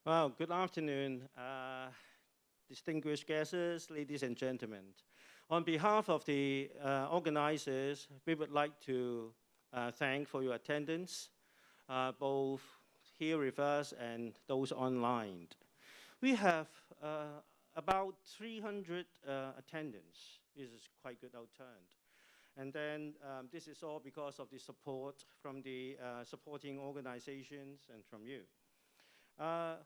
Well, good afternoon, distinguished guests, ladies and gentlemen. On behalf of the organizers, we would like to thank for your attendance, both here with us and those online. We have about 300 attendants. This is quite good outturn. And then this is all because of the support from the supporting organizations and from you. Uh,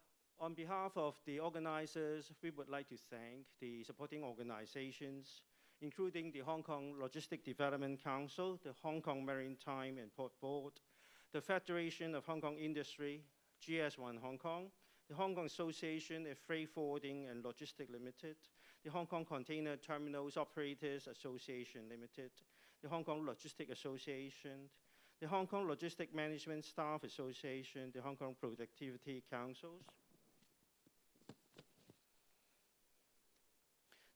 on behalf of the organizers, we would like to thank the supporting organizations, including the Hong Kong Logistic Development Council, the Hong Kong Maritime and Port Board, the Federation of Hong Kong Industry, GS1 Hong Kong, the Hong Kong Association of Freight Forwarding and Logistics Limited, the Hong Kong Container Terminals Operators Association Limited, the Hong Kong Logistics Association, the Hong Kong Logistic Management Staff Association, the Hong Kong Productivity Councils,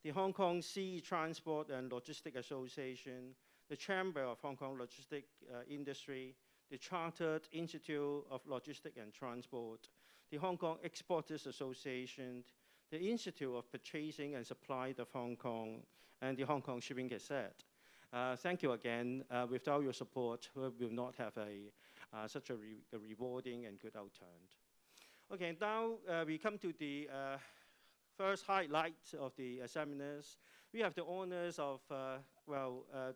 the Hong Kong Sea Transport and Logistics Association, the Chamber of Hong Kong Logistic Industry, the Chartered Institute of Logistics and Transport, the Hong Kong Exporters Association, the Institute of Purchasing and Supply of Hong Kong, and the Hong Kong Shipping Gazette. Thank you again. Without your support, we will not have such a rewarding and good outturn. Okay, now we come to the first highlight of the seminars. We have the honors of,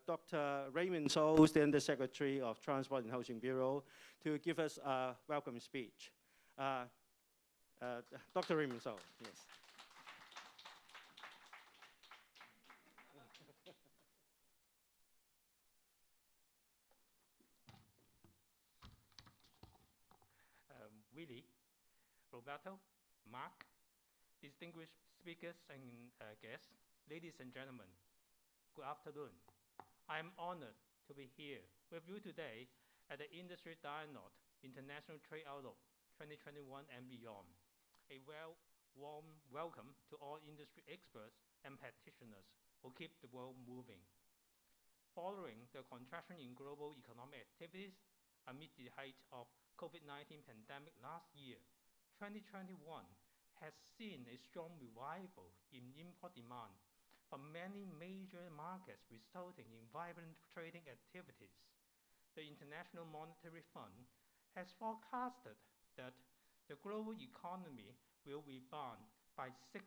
Dr. Raymond So, the Undersecretary of Transport and Housing Bureau, to give us a welcome speech. Dr. Raymond So, yes. Willie, Roberto, Mark, distinguished speakers and guests, ladies and gentlemen, good afternoon. I am honored to be here with you today at the Industry Dialogue International Trade Outlook 2021 and beyond. A warm welcome to all industry experts and practitioners who keep the world moving. Following the contraction in global economic activities amid the height of COVID-19 pandemic last year, 2021 has seen a strong revival in import demand from many major markets, resulting in vibrant trading activities. The International Monetary Fund has forecasted that the global economy will rebound by 6%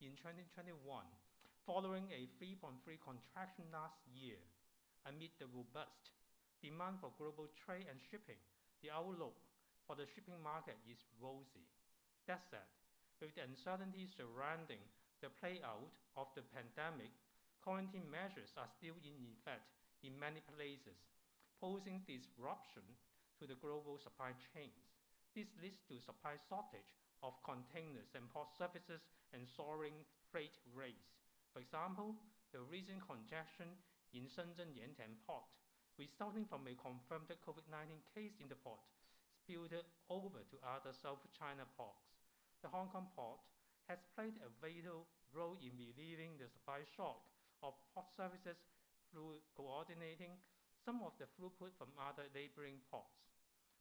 in 2021, following a 3.3% contraction last year. Amid the robust demand for global trade and shipping, the outlook for the shipping market is rosy. That said, with the uncertainty surrounding the playout of the pandemic, quarantine measures are still in effect in many places, posing disruption to the global supply chains. This leads to supply shortage of containers and port services and soaring freight rates. For example, the recent congestion in Shenzhen Yantian port, resulting from a confirmed COVID-19 case in the port, spilled over to other South China ports. The Hong Kong port has played a vital role in relieving the supply shock of port services through coordinating some of the throughput from other neighboring ports.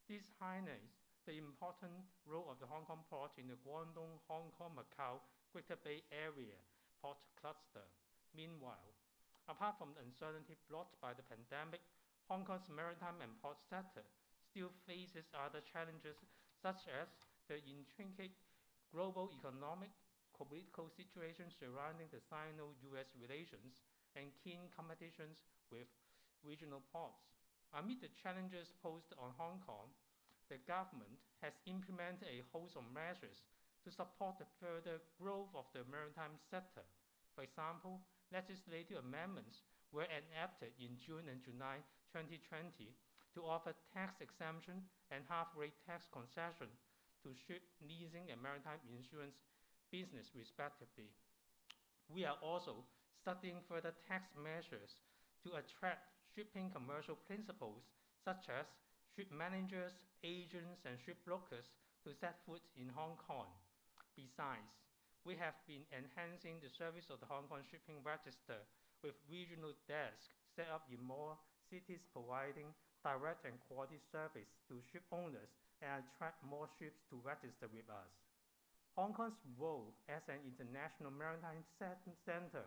This highlights the important role of the Hong Kong port in the Guangdong, Hong Kong, Macau, Greater Bay Area port cluster. Meanwhile, apart from the uncertainty brought by the pandemic, Hong Kong's maritime and port sector still faces other challenges, such as the intricate global economic political situation surrounding the Sino-US relations and keen competitions with regional ports. Amid the challenges posed on Hong Kong, the government has implemented a host of measures to support the further growth of the maritime sector. For example, legislative amendments were enacted in June and July 2020 to offer tax exemption and half-rate tax concession to ship leasing and maritime insurance business respectively. We are also studying further tax measures to attract shipping commercial principles such as ship managers, agents, and shipbrokers to set foot in Hong Kong. Besides, we have been enhancing the service of the Hong Kong Shipping Register with regional desks set up in more cities, providing direct and quality service to ship owners and attract more ships to register with us. Hong Kong's role as an international maritime center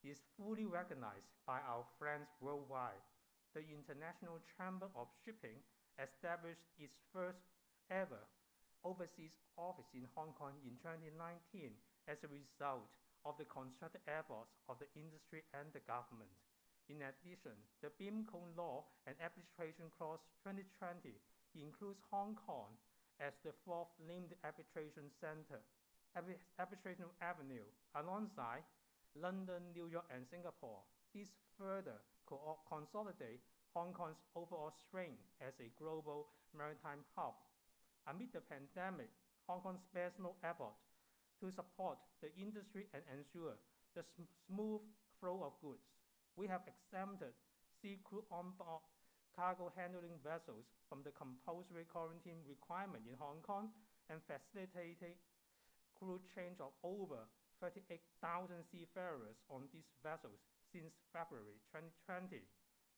is fully recognized by our friends worldwide. The International Chamber of Shipping established its first ever overseas office in Hong Kong in 2019 as a result of the concerted efforts of the industry and the government. In addition, the BIMCO Law and Arbitration Clause 2020 includes Hong Kong as the fourth named arbitration center, arbitration avenue, alongside London, New York, and Singapore. This further consolidate Hong Kong's overall strength as a global maritime hub. Amid the pandemic, Hong Kong spares no effort to support the industry and ensure the smooth flow of goods. We have exempted sea crew on-board cargo handling vessels from the compulsory quarantine requirement in Hong Kong and facilitated crew change of over 38,000 seafarers on these vessels since February 2020.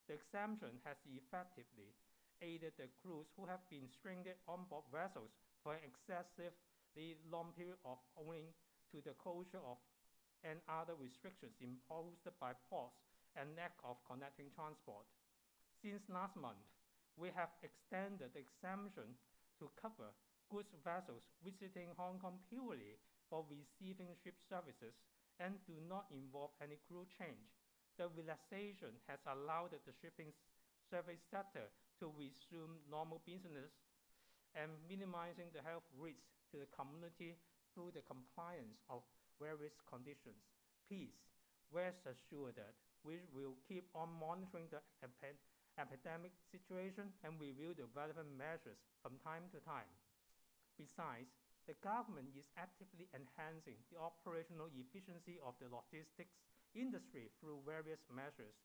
The exemption has effectively aided the crews who have been stranded on board vessels for an excessively long period owing to the closure of and other restrictions imposed by ports and lack of connecting transport. Since last month, we have extended the exemption to cover goods vessels visiting Hong Kong purely for receiving ship services and do not involve any crew change. The relaxation has allowed the shipping service sector to resume normal business and minimizing the health risks to the community through the compliance of various conditions. Please rest assured that we will keep on monitoring the epidemic situation and review the relevant measures from time to time. Besides, the government is actively enhancing the operational efficiency of the logistics industry through various measures.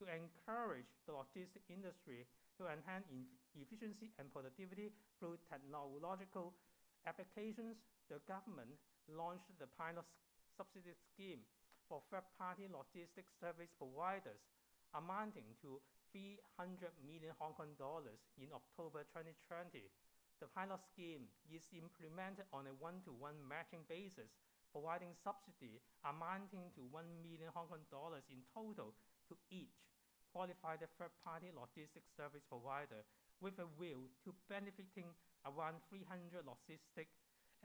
To encourage the logistics industry to enhance efficiency and productivity through technological applications, the government launched the pilot subsidy scheme for third-party logistics service providers amounting to 300 million Hong Kong dollars in October 2020. The pilot scheme is implemented on a one-to-one matching basis, providing subsidy amounting to 1 million Hong Kong dollars in total to each qualified third-party logistics service provider, with a view to benefiting around 300 logistic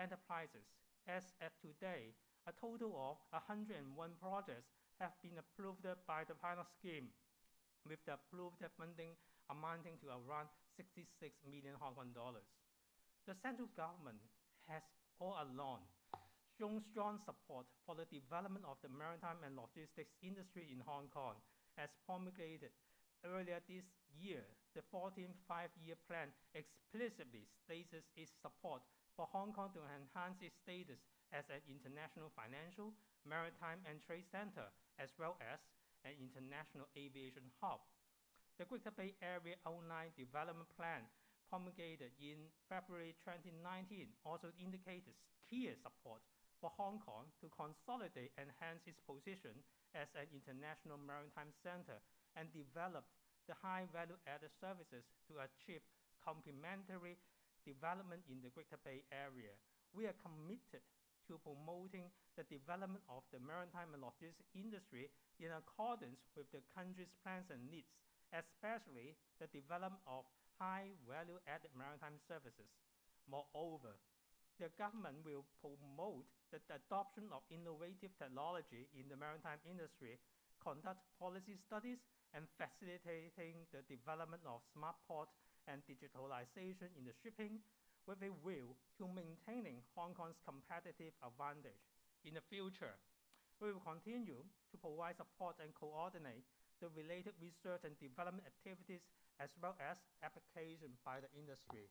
enterprises. As at today, a total of 101 projects have been approved by the pilot scheme, with the approved funding amounting to around 66 million Hong Kong dollars. The central government has all along shown strong support for the development of the maritime and logistics industry in Hong Kong. As promulgated earlier this year, the 14th Five-Year Plan explicitly states its support for Hong Kong to enhance its status as an international financial, maritime, and trade center, as well as an international aviation hub. The Greater Bay Area Outline Development Plan, promulgated in February 2019, also indicated clear support for Hong Kong to consolidate and enhance its position as an international maritime center and develop the high value-added services to achieve complementary development in the Greater Bay Area. We are committed to promoting the development of the maritime and logistics industry in accordance with the country's plans and needs, especially the development of high value-added maritime services. Moreover, the government will promote the adoption of innovative technology in the maritime industry, conduct policy studies, and facilitating the development of smart port and digitalization in the shipping, with a view to maintaining Hong Kong's competitive advantage. In the future, we will continue to provide support and coordinate the related research and development activities as well as application by the industry.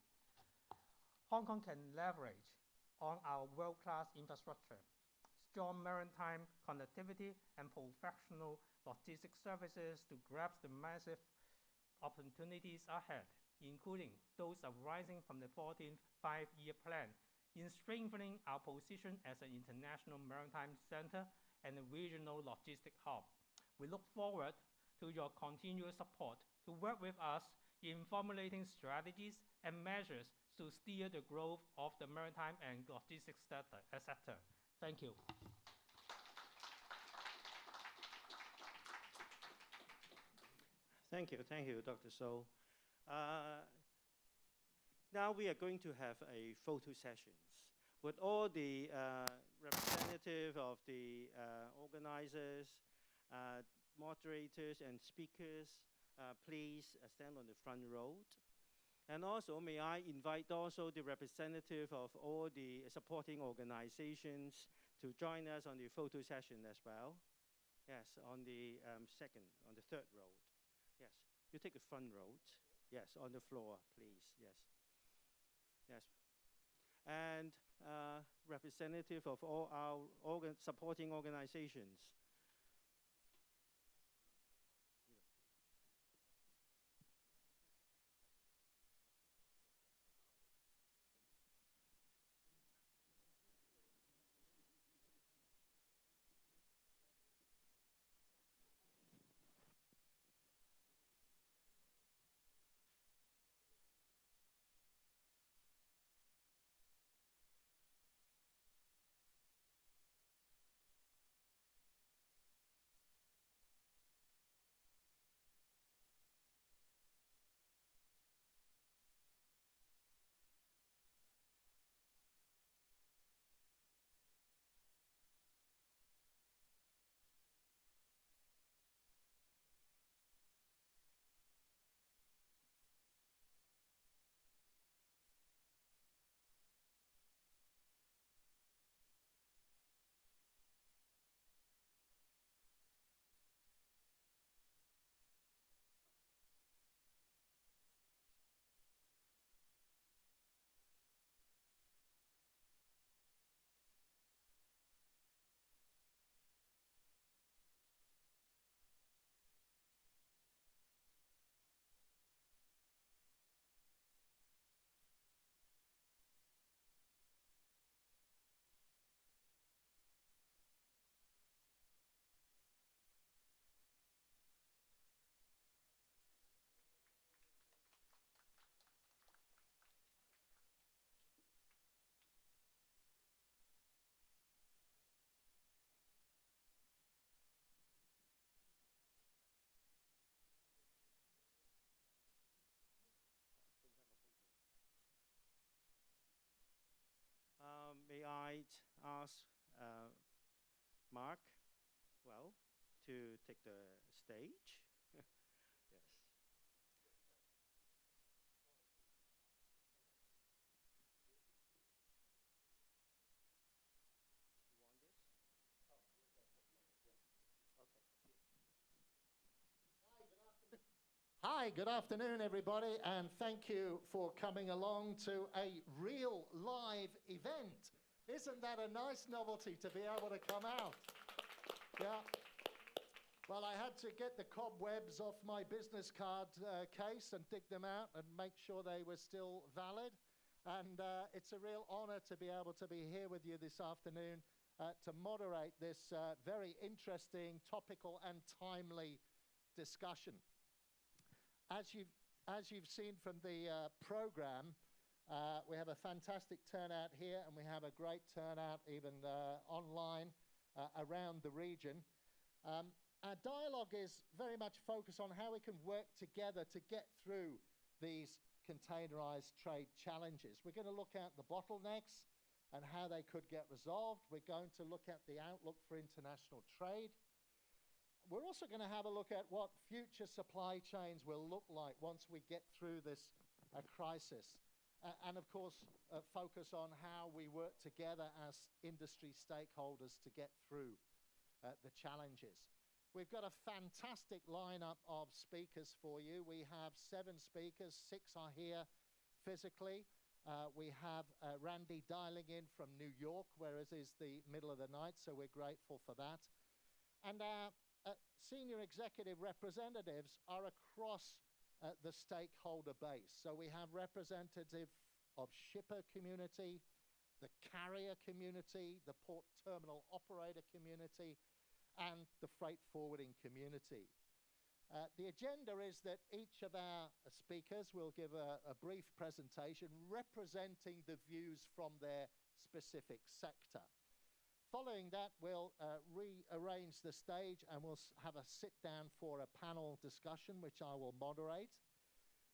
Hong Kong can leverage on our world-class infrastructure, strong maritime connectivity, and professional logistics services to grasp the massive opportunities ahead, including those arising from the 14th Five-Year Plan, in strengthening our position as an international maritime center and a regional logistic hub. We look forward to your continued support to work with us in formulating strategies and measures to steer the growth of the maritime and logistics sector. Thank you. Thank you, Dr. So. Now we are going to have a photo sessions with all the representative of the organizers, moderators, and speakers. Please stand on the front row. And also, may I invite also the representative of all the supporting organizations to join us on the photo session as well. Yes, on the third row. Yes, you take the front row. Yes, on the floor, please. Yes. Yes. And representative of all our supporting organizations. May I ask Mark, well, to take the stage? Yes. Hi, good afternoon, everybody, and thank you for coming along to a real live event. Isn't that a nice novelty to be able to come out? Yeah. Well, I had to get the cobwebs off my business card case and dig them out and make sure they were still valid. And it's a real honor to be able to be here with you this afternoon to moderate this very interesting, topical, and timely discussion. As you've seen from the program, we have a fantastic turnout here, and we have a great turnout even online around the region. Our dialogue is very much focused on how we can work together to get through these containerized trade challenges. We're going to look at the bottlenecks and how they could get resolved. We're going to look at the outlook for international trade. We're also going to have a look at what future supply chains will look like once we get through this crisis. And of course, focus on how we work together as industry stakeholders to get through the challenges. We've got a fantastic lineup of speakers for you. We have 7 speakers, 6 are here physically. We have Randy dialing in from New York, whereas it's the middle of the night, so we're grateful for that. And our senior executive representatives are across the stakeholder base. So we have representative of shipper community, the carrier community, the port terminal operator community, and the freight forwarding community. The agenda is that each of our speakers will give a brief presentation representing the views from their specific sector. Following that, we'll rearrange the stage and we'll have a sit down for a panel discussion, which I will moderate.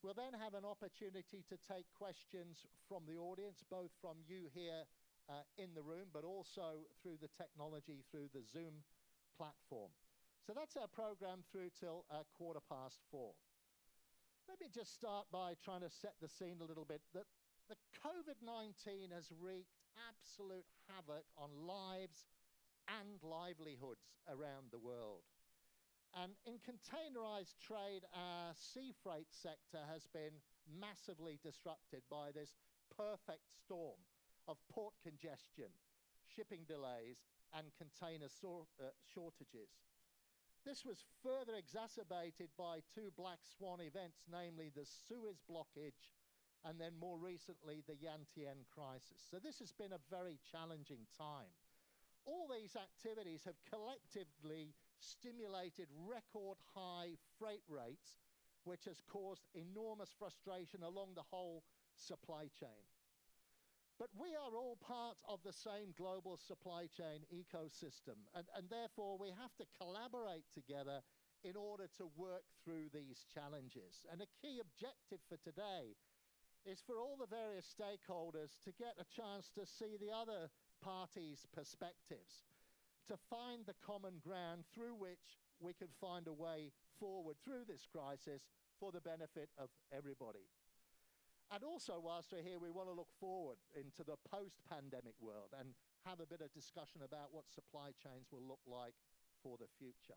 We'll then have an opportunity to take questions from the audience, both from you here in the room, but also through the technology, through the Zoom platform. So that's our program through till 4:15. Let me just start by trying to set the scene a little bit. The COVID-19 has wreaked absolute havoc on lives and livelihoods around the world. And in containerized trade, our sea freight sector has been massively disrupted by this perfect storm of port congestion, shipping delays, and container shortages. This was further exacerbated by two black swan events, namely the Suez blockage and then more recently the Yantian crisis. So this has been a very challenging time. All these activities have collectively stimulated record high freight rates, which has caused enormous frustration along the whole supply chain. But we are all part of the same global supply chain ecosystem, and therefore we have to collaborate together in order to work through these challenges. And a key objective for today is for all the various stakeholders to get a chance to see the other parties' perspectives, to find the common ground through which we can find a way forward through this crisis for the benefit of everybody. And also, whilst we're here, we want to look forward into the post-pandemic world and have a bit of discussion about what supply chains will look like for the future.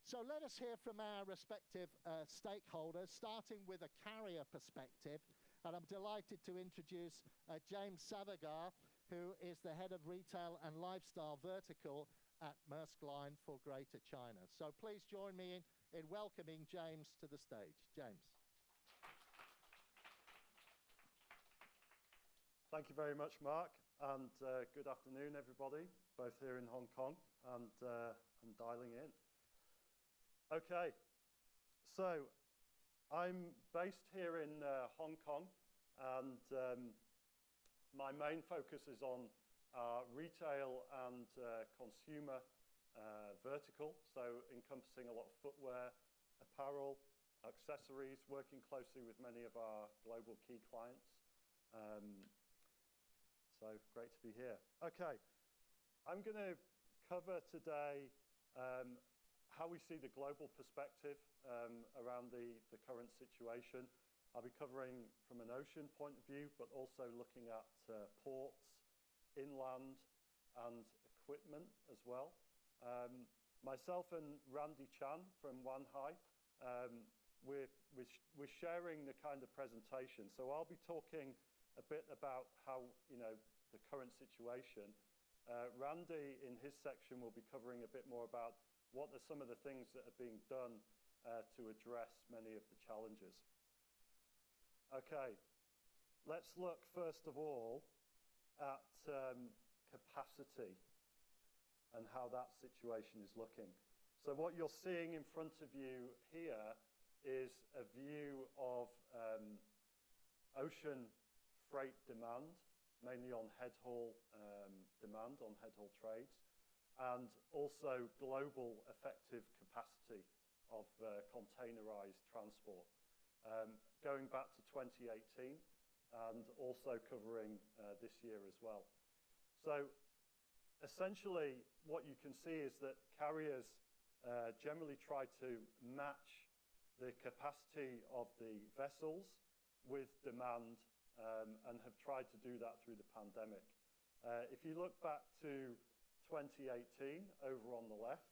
So let us hear from our respective stakeholders, starting with a carrier perspective. And I'm delighted to introduce James Savagar, who is the head of retail and lifestyle vertical at Maersk Line for Greater China. So please join me in welcoming James to the stage. James. Thank you very much, Mark, and good afternoon, everybody, both here in Hong Kong and dialing in. Okay, so I'm based here in Hong Kong, and my main focus is on retail and consumer vertical, so encompassing a lot of footwear, apparel, accessories, working closely with many of our global key clients. So great to be here. Okay, I'm going to cover today how we see the global perspective around the current situation. I'll be covering from an ocean point of view, but also looking at ports, inland, and equipment as well. Myself and Randy Chan from Wanhai, we're sharing the kind of presentation. So I'll be talking a bit about how, the current situation. Randy, in his section, will be covering a bit more about what are some of the things that are being done to address many of the challenges. Okay, let's look first of all at capacity and how that situation is looking. So what you're seeing in front of you here is a view of ocean freight demand, mainly on head haul demand, on head haul trades, and also global effective capacity of containerized transport, going back to 2018 and also covering this year as well. So essentially what you can see is that carriers generally try to match the capacity of the vessels with demand and have tried to do that through the pandemic. If you look back to 2018 over on the left,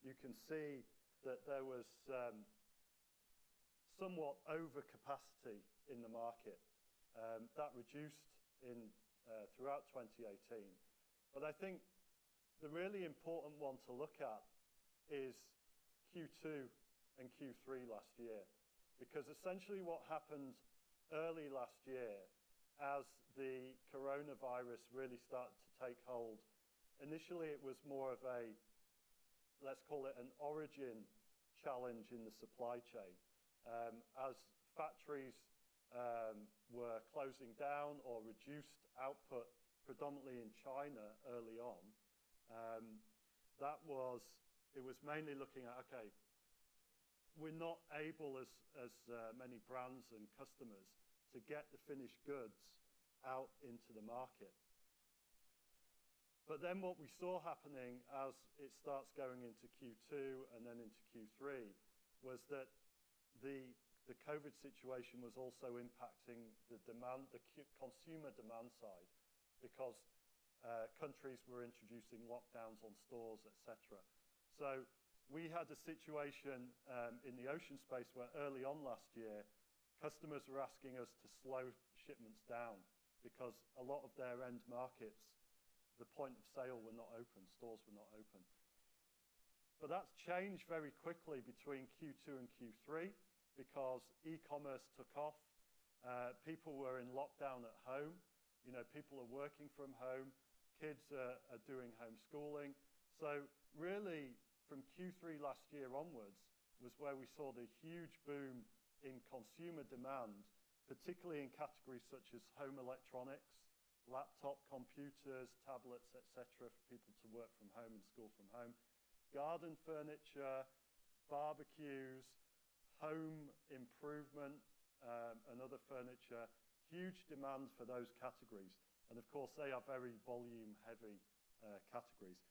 you can see that there was somewhat overcapacity in the market. That reduced throughout 2018. But I think the really important one to look at is Q2 and Q3 last year, because essentially what happened early last year as the coronavirus really started to take hold, initially it was more of a, let's call it an origin challenge in the supply chain. As factories were closing down or reduced output predominantly in China early on, it was mainly looking at, okay, we're not able as many brands and customers to get the finished goods out into the market. But then what we saw happening as it starts going into Q2 and then into Q3 was that the COVID situation was also impacting the demand, the consumer demand side, because countries were introducing lockdowns on stores, etc. So we had a situation in the ocean space where early on last year, customers were asking us to slow shipments down because a lot of their end markets, the point of sale were not open, stores were not open. But that's changed very quickly between Q2 and Q3 because e-commerce took off. People were in lockdown at home. You know, people are working from home. Kids are doing homeschooling. So really, from Q3 last year onwards was where we saw the huge boom in consumer demand, particularly in categories such as home electronics, laptop computers, tablets, etc., for people to work from home and school from home, garden furniture, barbecues, home improvement, and other furniture, huge demand for those categories. And of course, they are very volume-heavy categories.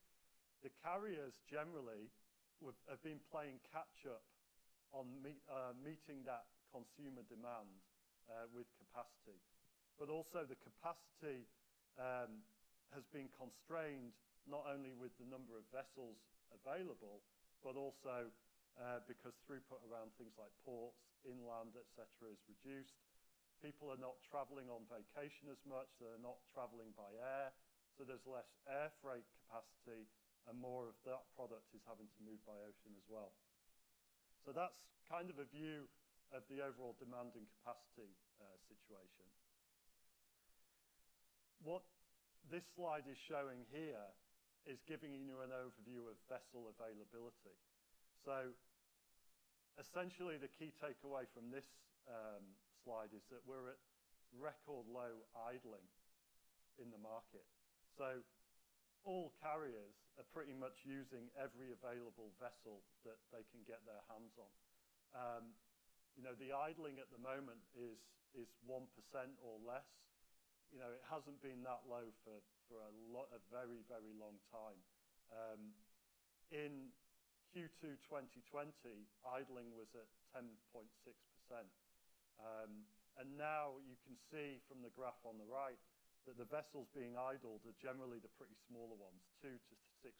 The carriers generally have been playing catch-up on meeting that consumer demand with capacity. But also the capacity has been constrained not only with the number of vessels available, but also because throughput around things like ports, inland, etc. is reduced. People are not traveling on vacation as much, so they're not traveling by air, so there's less air freight capacity, and more of that product is having to move by ocean as well. So that's kind of a view of the overall demand and capacity situation. What this slide is showing here is giving you an overview of vessel availability. So essentially the key takeaway from this slide is that we're at record low idling in the market. So all carriers are pretty much using every available vessel that they can get their hands on. You know, the idling at the moment is 1% or less. You know, it hasn't been that low for a very, very long time. In Q2 2020, idling was at 10.6%. And now you can see from the graph on the right that the vessels being idled are generally the pretty smaller ones, 2,000 to 6,000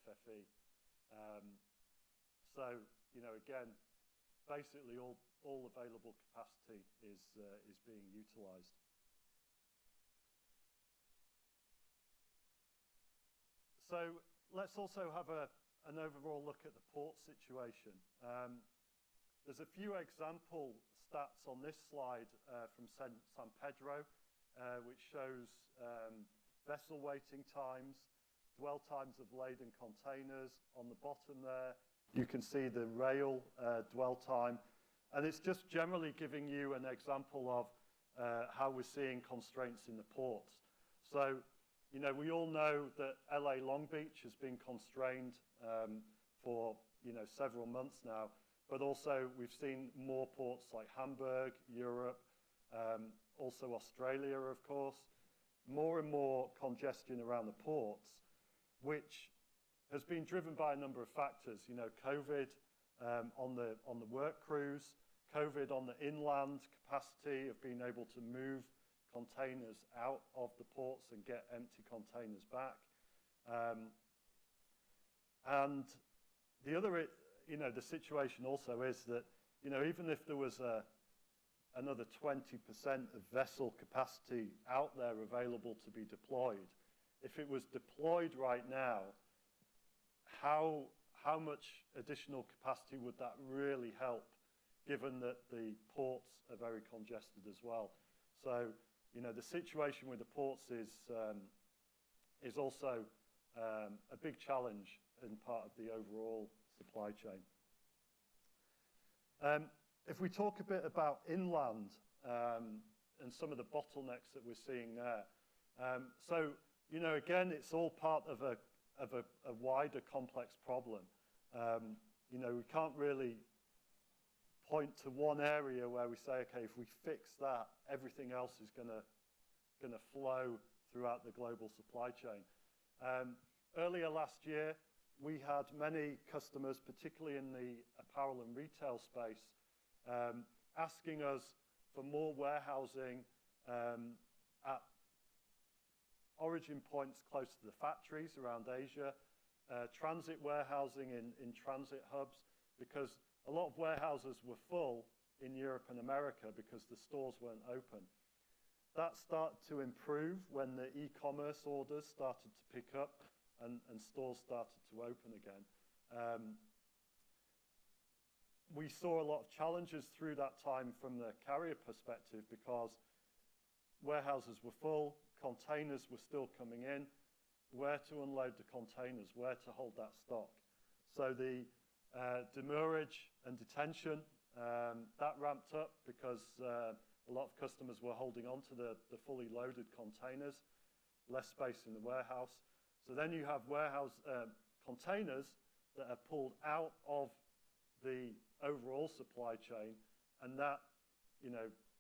FFE. So, you know, again, basically all available capacity is being utilized. So let's also have an overall look at the port situation. There's a few example stats on this slide from San Pedro, which shows vessel waiting times, dwell times of laden containers. On the bottom there, you can see the rail dwell time. And it's just generally giving you an example of how we're seeing constraints in the ports. So, you know, we all know that LA Long Beach has been constrained for, you know, several months now. But also we've seen more ports like Hamburg, Europe, also Australia, of course. More and more congestion around the ports, which has been driven by a number of factors. You know, COVID on the work crews, COVID on the inland capacity of being able to move containers out of the ports and get empty containers back. And the other, you know, the situation also is that, you know, even if there was another 20% of vessel capacity out there available to be deployed, if it was deployed right now, how much additional capacity would that really help, given that the ports are very congested as well? So, you know, the situation with the ports is also a big challenge in part of the overall supply chain. If we talk a bit about inland and some of the bottlenecks that we're seeing there, so again, it's all part of a wider complex problem. We can't really point to one area where we say, okay, if we fix that, everything else is going to flow throughout the global supply chain. Earlier last year, we had many customers, particularly in the apparel and retail space, asking us for more warehousing at origin points close to the factories around Asia, transit warehousing in transit hubs, because a lot of warehouses were full in Europe and America because the stores weren't open. That started to improve when the e-commerce orders started to pick up and stores started to open again. We saw a lot of challenges through that time from the carrier perspective because warehouses were full, containers were still coming in, where to unload the containers, where to hold that stock. So the demurrage and detention, that ramped up because a lot of customers were holding on to the fully loaded containers, less space in the warehouse. So then you have warehouse containers that are pulled out of the overall supply chain, and that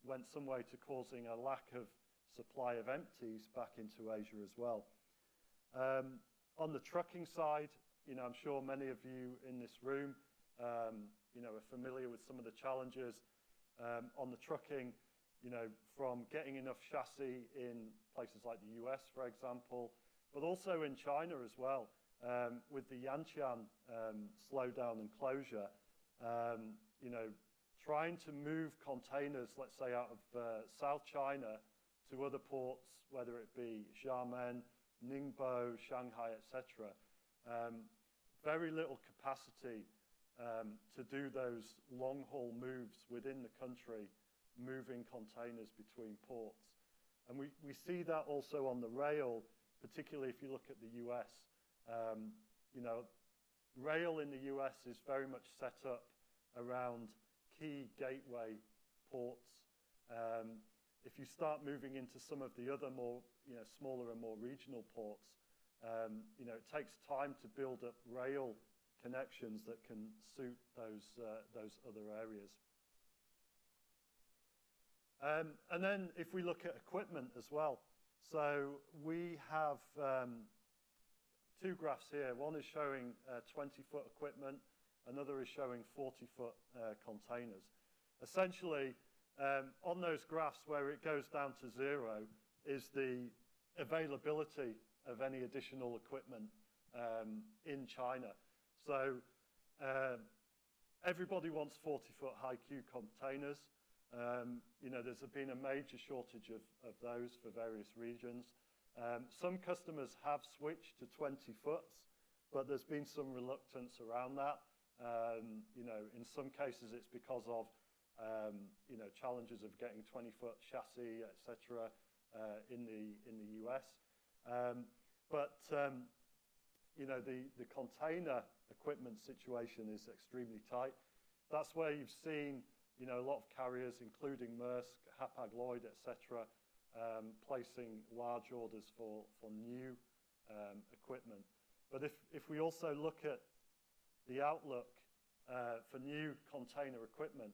went some way to causing a lack of supply of empties back into Asia as well. On the trucking side, I'm sure many of you in this room are familiar with some of the challenges on the trucking, from getting enough chassis in places like the US, for example, but also in China as well, with the Yantian slowdown and closure. Trying to move containers, let's say, out of South China to other ports, whether it be Xiamen, Ningbo, Shanghai, etc. Very little capacity to do those long-haul moves within the country, moving containers between ports. And we see that also on the rail, particularly if you look at the US. Rail in the US is very much set up around key gateway ports. If you start moving into some of the other more smaller and more regional ports, it takes time to build up rail connections that can suit those other areas. And then if we look at equipment as well, so we have two graphs here. One is showing 20-foot equipment, another is showing 40-foot containers. Essentially, on those graphs where it goes down to zero is the availability of any additional equipment in China. So everybody wants 40-foot high-Q containers. There's been a major shortage of those for various regions. Some customers have switched to 20-foots, but there's been some reluctance around that. In some cases, it's because of challenges of getting 20-foot chassis, etc., in the US. But the container equipment situation is extremely tight. That's where you've seen a lot of carriers, including Maersk, Hapag-Lloyd, etc., placing large orders for new equipment. But if we also look at the outlook for new container equipment,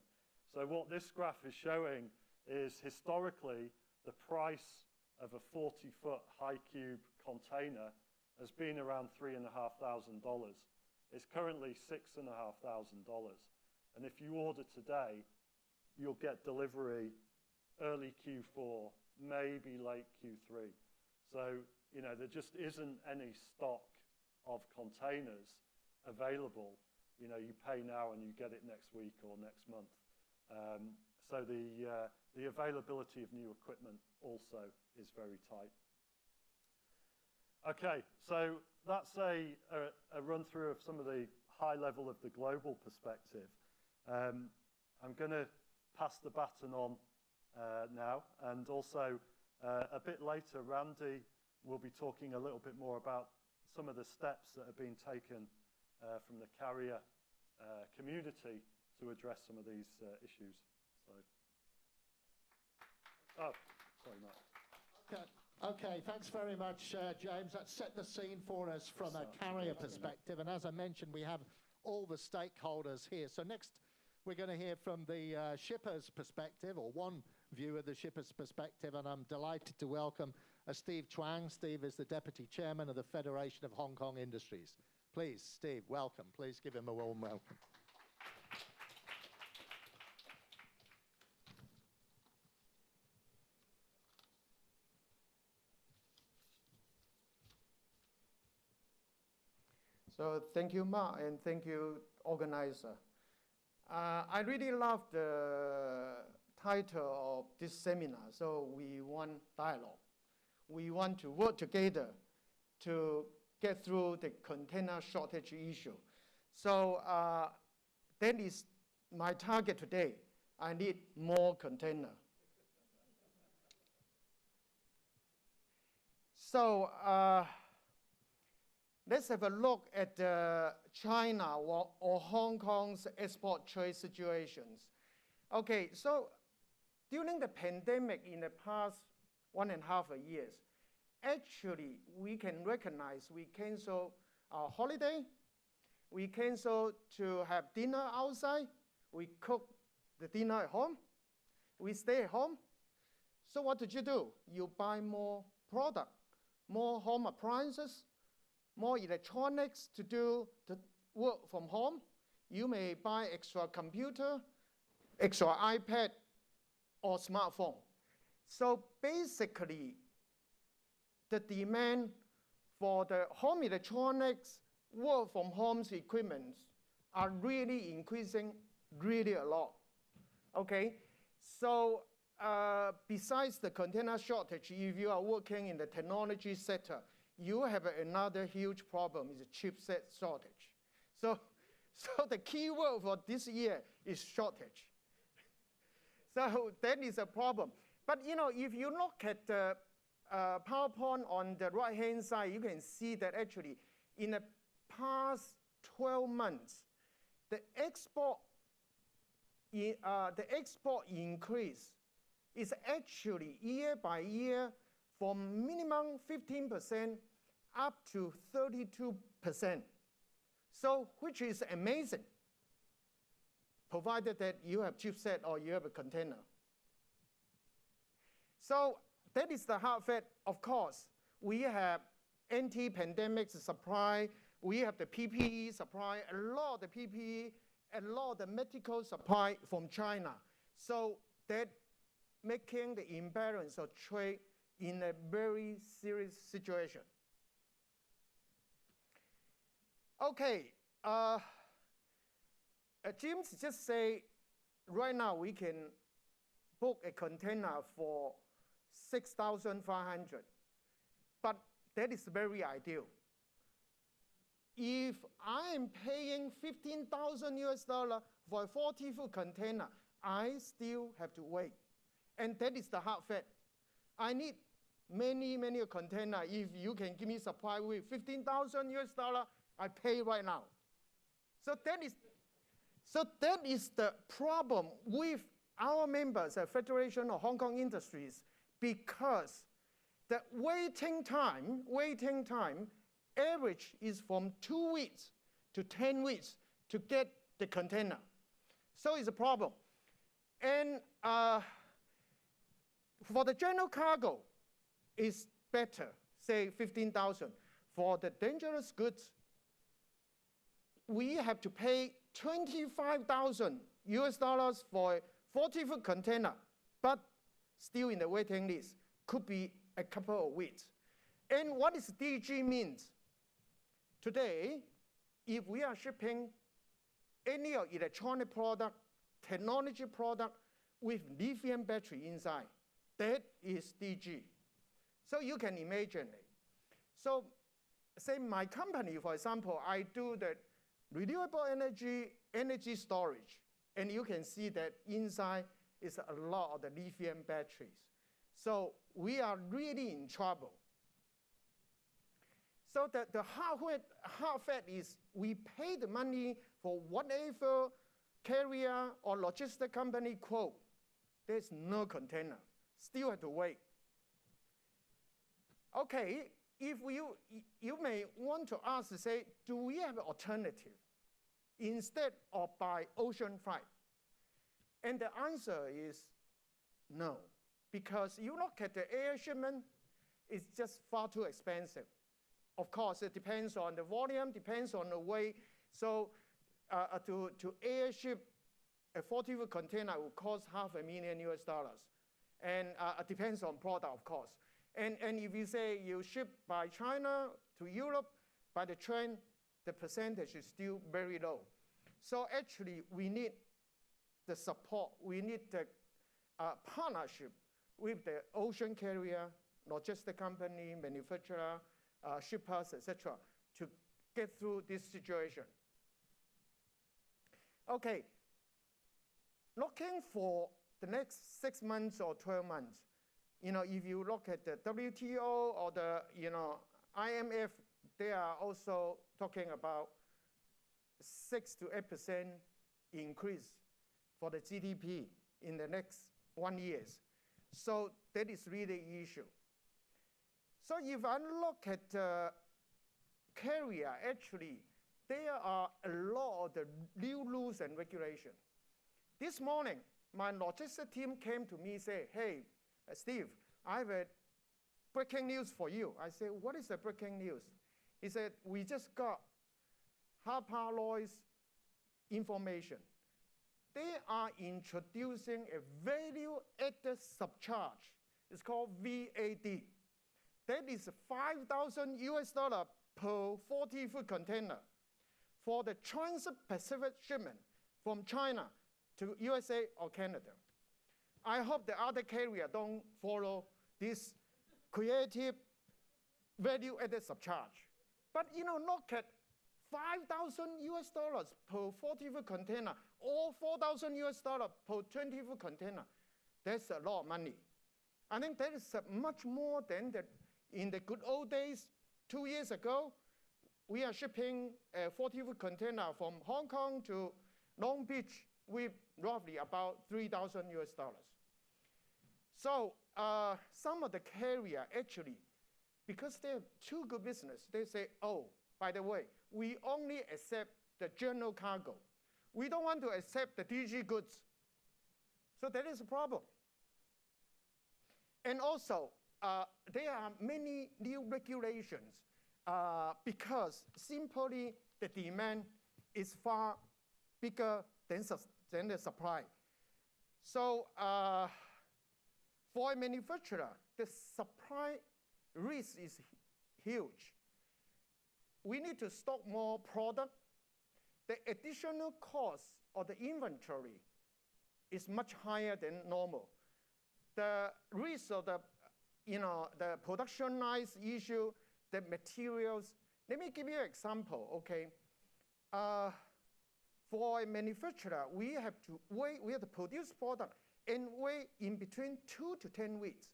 so what this graph is showing is historically the price of a 40-foot high-cube container has been around $3,500. It's currently $6,500. And if you order today, you'll get delivery early Q4, maybe late Q3. So, there just isn't any stock of containers available. You pay now and you get it next week or next month. So the availability of new equipment also is very tight. Okay, so that's a run through of some of the high level of the global perspective. I'm going to pass the baton on now, and also a bit later, Randy will be talking a little bit more about some of the steps that have been taken from the carrier community to address some of these issues. So, oh, sorry, Matt. Okay, thanks very much, James. That set the scene for us from a carrier perspective. And as I mentioned, we have all the stakeholders here. So next, we're going to hear from the shipper's perspective, or one view of the shipper's perspective. And I'm delighted to welcome Steve Chuang. Steve is the Deputy Chairman of the Federation of Hong Kong Industries. Please, Steve, welcome. Please give him a warm welcome. So thank you, Mark, and thank you, organizer. I really love the title of this seminar. So we want dialogue. We want to work together to get through the container shortage issue. So that is my target today. I need more container. So let's have a look at China or Hong Kong's export trade situations. Okay, so during the pandemic in the past 1.5 years, actually we can recognize we cancel our holiday, we cancel to have dinner outside, we cook the dinner at home, we stay at home. So what did you do? You buy more product, more home appliances, more electronics to do the work from home. You may buy extra computer, extra iPad, or smartphone. So basically, the demand for the home electronics, work from home equipment are really increasing really a lot. Okay, so besides the container shortage, if you are working in the technology sector, you have another huge problem, is a chipset shortage. So the key word for this year is shortage. So that is a problem. But you know, if you look at the PowerPoint on the right-hand side, you can see that actually in the past 12 months, the export increase is actually year by year from minimum 15% up to 32%. So, which is amazing, provided that you have chipset or you have a container. So that is the hard fact. Of course, we have anti-pandemic supply, we have the PPE supply, a lot of the PPE, a lot of the medical supply from China. So that making the imbalance of trade in a very serious situation. Okay, James just say, right now we can book a container for 6,500, but that is very ideal. If I am paying 15,000 US dollar for a 40-foot container, I still have to wait. And that is the hard fact. I need many container. If you can give me supply with 15,000 US dollar, I pay right now. So that is the problem with our members at Federation of Hong Kong Industries, because the waiting time average is from 2 weeks to 10 weeks to get the container. So it's a problem. And for the general cargo, it's better, say 15,000. For the dangerous goods, we have to pay 25,000 US dollars for a 40-foot container, but still in the waiting list, could be a couple of weeks. And what does DG means? Today, if we are shipping any electronic product, technology product with lithium battery inside, that is DG. So you can imagine it. So say my company, for example, I do the renewable energy storage, and you can see that inside is a lot of the lithium batteries. So we are really in trouble. So the hard fact is we pay the money for whatever carrier or logistic company quote, there's no container. Still have to wait. Okay, if you may want to ask, say, do we have an alternative instead of by ocean flight? And the answer is no, because you look at the air shipment, it's just far too expensive. Of course, it depends on the volume, depends on the weight. So to airship a 40-foot container will cost $500,000 US. And it depends on product, of course. And if you say you ship by China to Europe, by the train, the percentage is still very low. So actually, we need the support. We need the partnership with the ocean carrier, logistic company, manufacturer, shippers, etc., to get through this situation. Okay, looking for the next 6 months or 12 months, if you look at the WTO or the IMF, they are also talking about 6 to 8% increase for the GDP in the next 1 year. So that is really the issue. So if I look at carrier, actually, there are a lot of the new rules and regulations. This morning, my logistics team came to me and said, hey, Steve, I have a breaking news for you. I said, what is the breaking news? He said, we just got Hapag-Lloyd's information. They are introducing a value-added surcharge. It's called VAD. That is $5,000 US per 40-foot container for the trans-Pacific shipment from China to USA or Canada. I hope the other carrier don't follow this creative value-added surcharge. But look at $5,000 US per 40-foot container or $4,000 US per 20-foot container. That's a lot of money. I think that is much more than in the good old days. 2 years ago, we are shipping a 40-foot container from Hong Kong to Long Beach with roughly about $3,000 US. So some of the carrier actually, because they have too good business, they say, oh, by the way, we only accept the general cargo. We don't want to accept the DG goods. So that is a problem. And also, there are many new regulations because simply the demand is far bigger than the supply. So for a manufacturer, the supply risk is huge. We need to stock more product. The additional cost of the inventory is much higher than normal. The risk of the production lines issue, the materials. Let me give you an example, okay? For a manufacturer, we have to produce product and wait in between 2 to 10 weeks.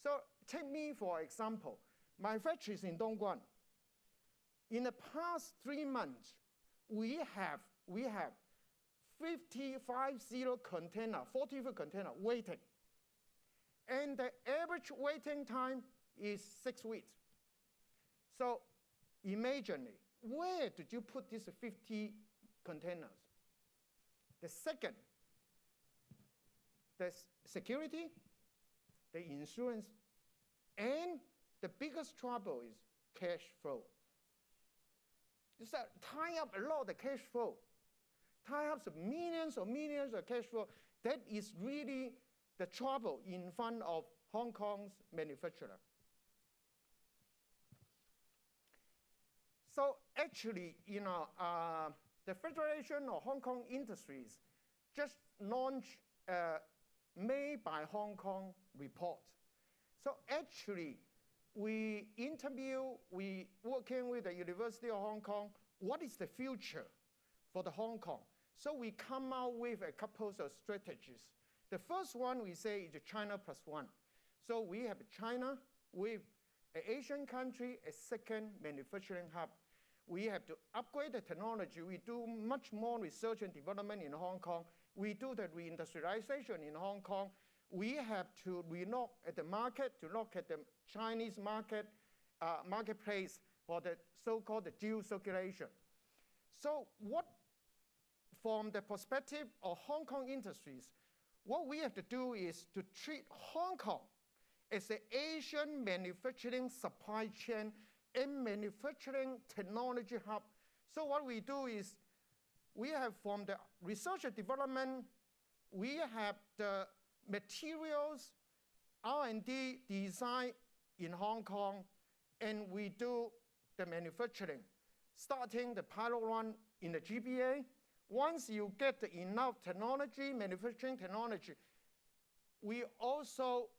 So take me for example. My factory is in Dongguan. In the past 3 months, we have 50 container, 40-foot container waiting. And the average waiting time is 6 weeks. So imagine, where did you put these 50 containers? The second, the security, the insurance, and the biggest trouble is cash flow. It's tie up a lot of the cash flow. Tie up millions of cash flow. That is really the trouble in front of Hong Kong's manufacturer. So actually, the Federation of Hong Kong Industries just launched a Made by Hong Kong report. So actually, we working with the University of Hong Kong, what is the future for the Hong Kong? So we come out with a couple of strategies. The first one we say is China plus one. So we have China with an Asian country, a second manufacturing hub. We have to upgrade the technology. We do much more research and development in Hong Kong. We do the reindustrialization in Hong Kong. We have to relook at the market, to look at the Chinese marketplace for the so-called dual circulation. So what, from the perspective of Hong Kong industries, what we have to do is to treat Hong Kong as an Asian manufacturing supply chain and manufacturing technology hub. So what we do is we have, from the research and development, we have the materials, R&D design in Hong Kong, and we do the manufacturing, starting the pilot run in the GBA. Once you get enough technology, manufacturing technology, we also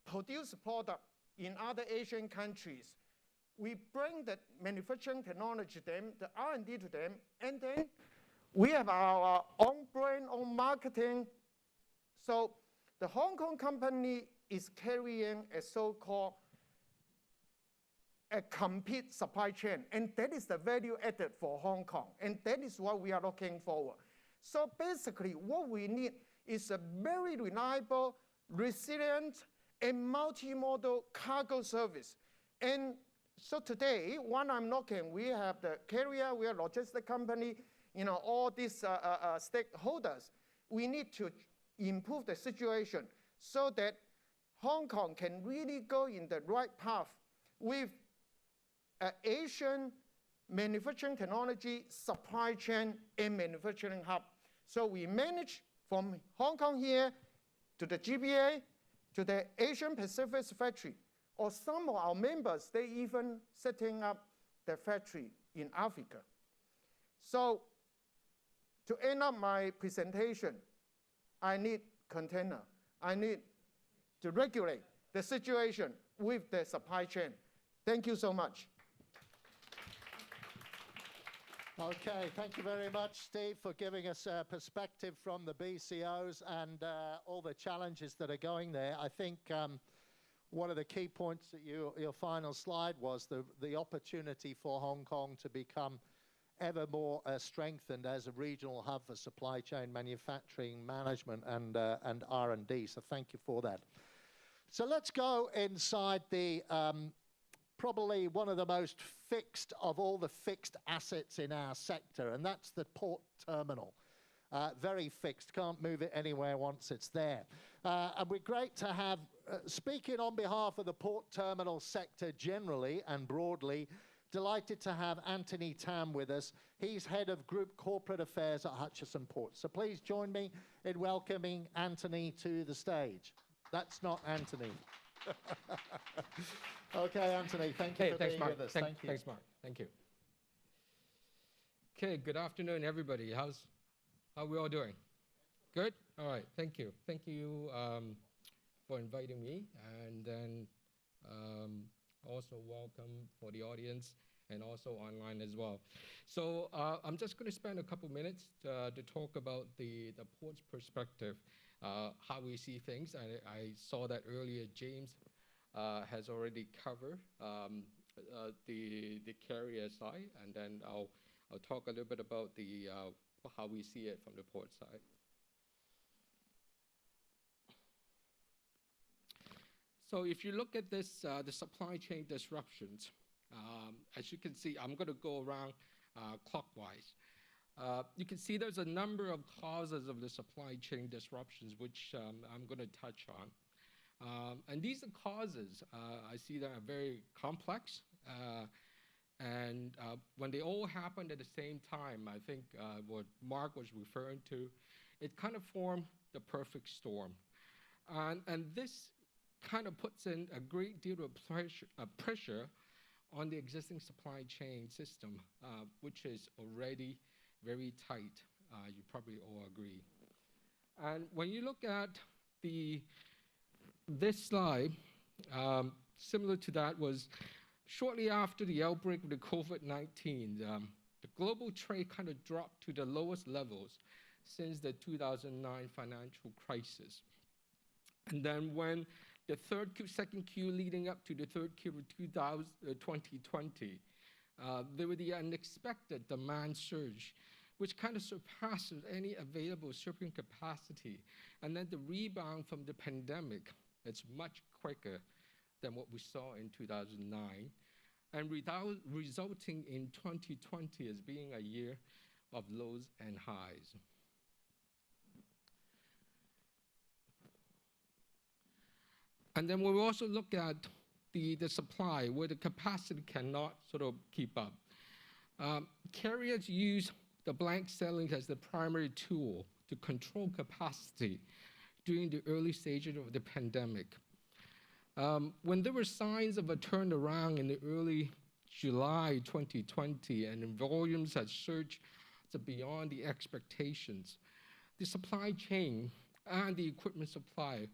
produce product in other Asian countries. We bring the manufacturing technology to them, the R&D to them, and then we have our own brand, own marketing. So the Hong Kong company is carrying a so-called a complete supply chain, and that is the value added for Hong Kong, and that is what we are looking forward. So basically, what we need is a very reliable, resilient, and multimodal cargo service. And so today, when I'm looking, we have the carrier, we have logistics company, all these stakeholders. We need to improve the situation so that Hong Kong can really go in the right path with an Asian manufacturing technology, supply chain, and manufacturing hub. So we manage from Hong Kong here to the GBA, to the Asian Pacific factory, or some of our members, they even setting up the factory in Africa. So to end up my presentation, I need container. I need to regulate the situation with the supply chain. Thank you so much. Okay, thank you very much, Steve, for giving us a perspective from the BCOs and all the challenges that are going there. I think one of the key points that your final slide was the opportunity for Hong Kong to become ever more strengthened as a regional hub for supply chain manufacturing, management, and R&D. So thank you for that. So let's go inside the probably one of the most fixed of all the fixed assets in our sector, and that's the port terminal. Very fixed, can't move it anywhere once it's there. And we're great to have, speaking on behalf of the port terminal sector generally and broadly, delighted to have Anthony Tam with us. He's Head of Group Corporate Affairs at Hutchison Ports. So please join me in welcoming Anthony to the stage. That's not Anthony. Okay, Anthony, thank you for being with us. Thank you. Thanks, Mark. Thank you. Okay, good afternoon, everybody. How we all doing? Good? All right, thank you. Thank you for inviting me, and then also welcome for the audience and also online as well. So I'm just going to spend a couple minutes to talk about the port's perspective, how we see things. I saw that earlier James has already covered the carrier side, and then I'll talk a little bit about the how we see it from the port side. So if you look at this, the supply chain disruptions, as you can see, I'm going to go around clockwise. You can see there's a number of causes of the supply chain disruptions, which I'm going to touch on. And these are causes, I see that are very complex. And when they all happened at the same time, I think what Mark was referring to, it kind of formed the perfect storm. And this kind of puts in a great deal of pressure on the existing supply chain system, which is already very tight. You probably all agree. And when you look at this slide, similar to that was shortly after the outbreak of the COVID-19, the global trade kind of dropped to the lowest levels since the 2009 financial crisis. And then when the second Q leading up to the third Q of 2020, There was the unexpected demand surge, which kind of surpasses any available shipping capacity. And then the rebound from the pandemic, it's much quicker than what we saw in 2009, and resulting in 2020 as being a year of lows and highs. And then we'll also look at the supply, where the capacity cannot sort of keep up. Carriers use the blank sailings as the primary tool to control capacity during the early stages of the pandemic. When there were signs of a turnaround in the early July 2020 and volumes had surged to beyond the expectations, the supply chain and the equipment supply,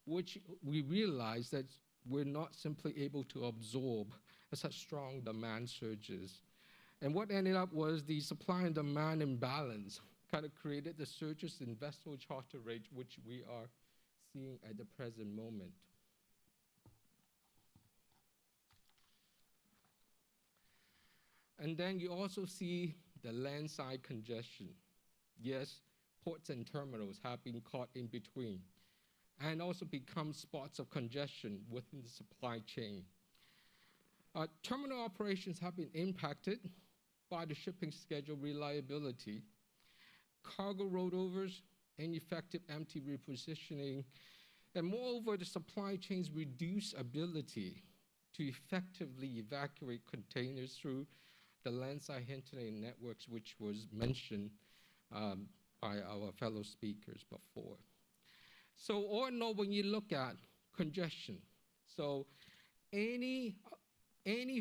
which we realized that we're not simply able to absorb such strong demand surges. And what ended up was the supply and demand imbalance kind of created the surges in vessel charter rates, which we are seeing at the present moment. And then you also see the landside congestion. Yes, ports and terminals have been caught in between and also become spots of congestion within the supply chain. Terminal operations have been impacted by the shipping schedule reliability, cargo rollovers, ineffective empty repositioning, and moreover, the supply chain's reduced ability to effectively evacuate containers through the landside hinterland networks, which was mentioned by our fellow speakers before. So all in all, when you look at congestion, so any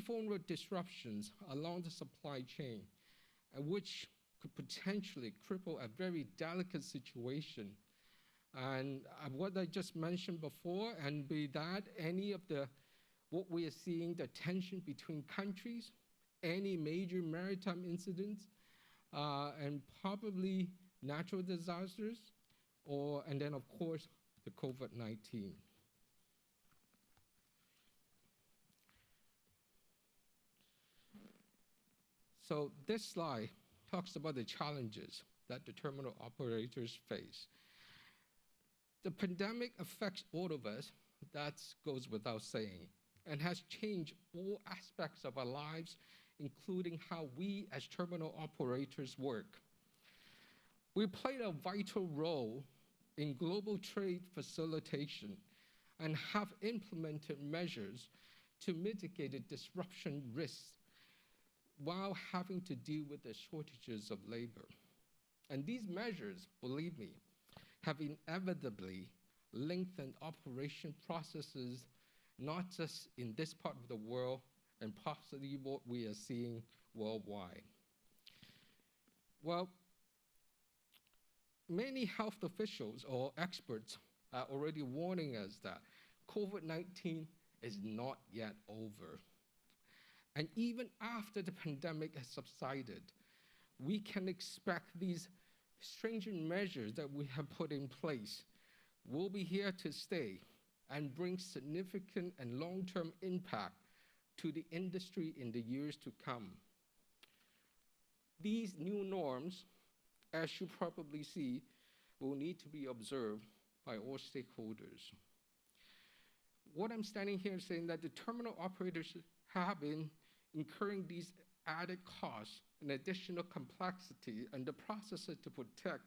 form of disruptions along the supply chain, which could potentially cripple a very delicate situation, and what I just mentioned before, and be that any of what we are seeing, the tension between countries, any major maritime incidents, and probably natural disasters, and then, of course, the COVID-19. So this slide talks about the challenges that the terminal operators face. The pandemic affects all of us, that goes without saying, and has changed all aspects of our lives, including how we as terminal operators work. We played a vital role in global trade facilitation and have implemented measures to mitigate the disruption risks while having to deal with the shortages of labor. And these measures, believe me, have inevitably lengthened operation processes, not just in this part of the world, and possibly what we are seeing worldwide. Well, many health officials or experts are already warning us that COVID-19 is not yet over. And even after the pandemic has subsided, we can expect these stringent measures that we have put in place will be here to stay and bring significant and long-term impact to the industry in the years to come. These new norms, as you probably see, will need to be observed by all stakeholders. What I'm standing here saying that the terminal operators have been incurring these added costs and additional complexity and the processes to protect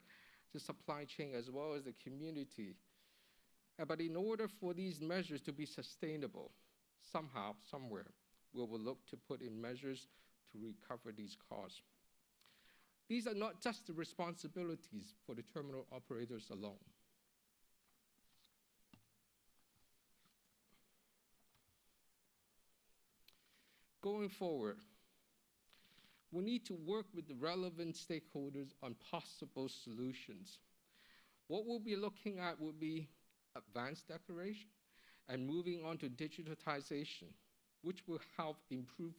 the supply chain as well as the community. But in order for these measures to be sustainable, somehow, somewhere, we will look to put in measures to recover these costs. These are not just the responsibilities for the terminal operators alone. Going forward, we need to work with the relevant stakeholders on possible solutions. What we'll be looking at will be advanced declaration and moving on to digitization, which will help improve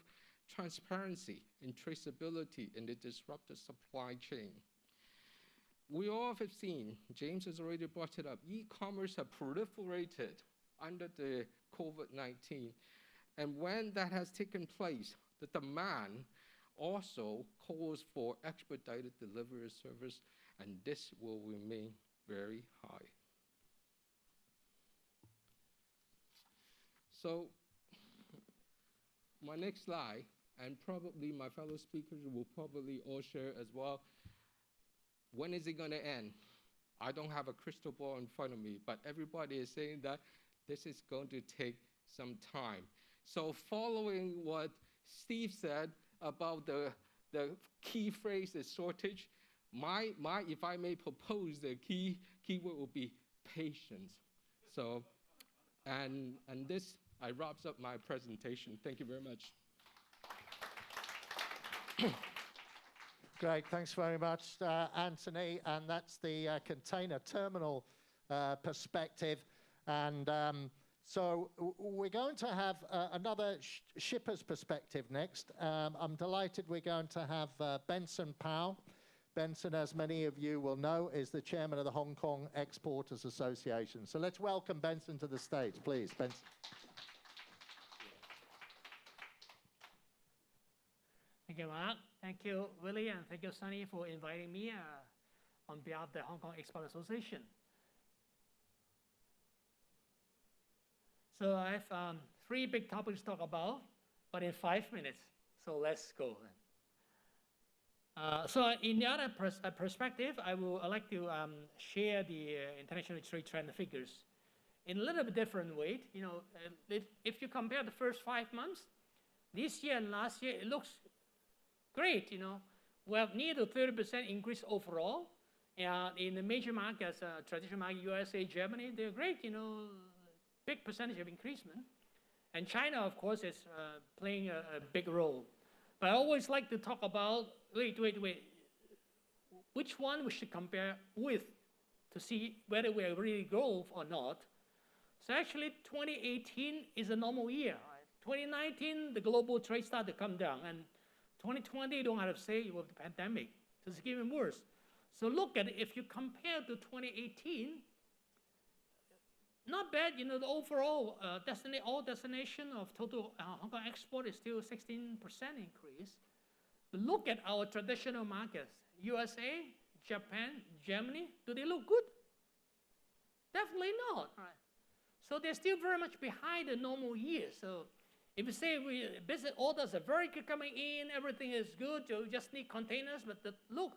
transparency and traceability in the disrupted supply chain. We all have seen, James has already brought it up, e-commerce have proliferated under the COVID-19, And when that has taken place, the demand also calls for expedited delivery service, and this will remain very high. So my next slide, and probably my fellow speakers will probably all share as well, when is it going to end? I don't have a crystal ball in front of me, but everybody is saying that this is going to take some time. So following what Steve said about the key phrase is shortage, if I may propose, the keyword will be patience. So, and this wraps up my presentation. Thank you very much. Great, thanks very much, Anthony. And that's the container terminal perspective. And so we're going to have another shipper's perspective next. I'm delighted we're going to have Benson Powell. Benson, as many of you will know, is the chairman of the Hong Kong Exporters Association. So let's welcome Benson to the stage, please. Benson. Thank you, Mark. Thank you, Willie, and thank you, Sunny, for inviting me on behalf of the Hong Kong Export Association. So I have 3 big topics to talk about, but in 5 minutes. So let's go. So in the other perspective, I'd like to share the international trade trend figures in a little bit different way. You know, if you compare the first 5 months, this year and last year, it looks great. You know, we have nearly 30% increase overall. In the major markets, traditional market, USA, Germany, they're great. You know, big percentage of increasement. And China, of course, is playing a big role. But I always like to talk about, wait, which one we should compare with to see whether we are really growth or not. So actually, 2018 is a normal year. Right? 2019, the global trade started to come down. And 2020, you don't have to say, with the pandemic. So it's even worse. So look at it. If you compare to 2018, not bad. You know, the overall all destination of total Hong Kong export is still 16% increase. But look at our traditional markets, USA, Japan, Germany. Do they look good? Definitely not. Right? So they're still very much behind the normal year. So if you say business orders are very good coming in, everything is good, you just need containers, but look,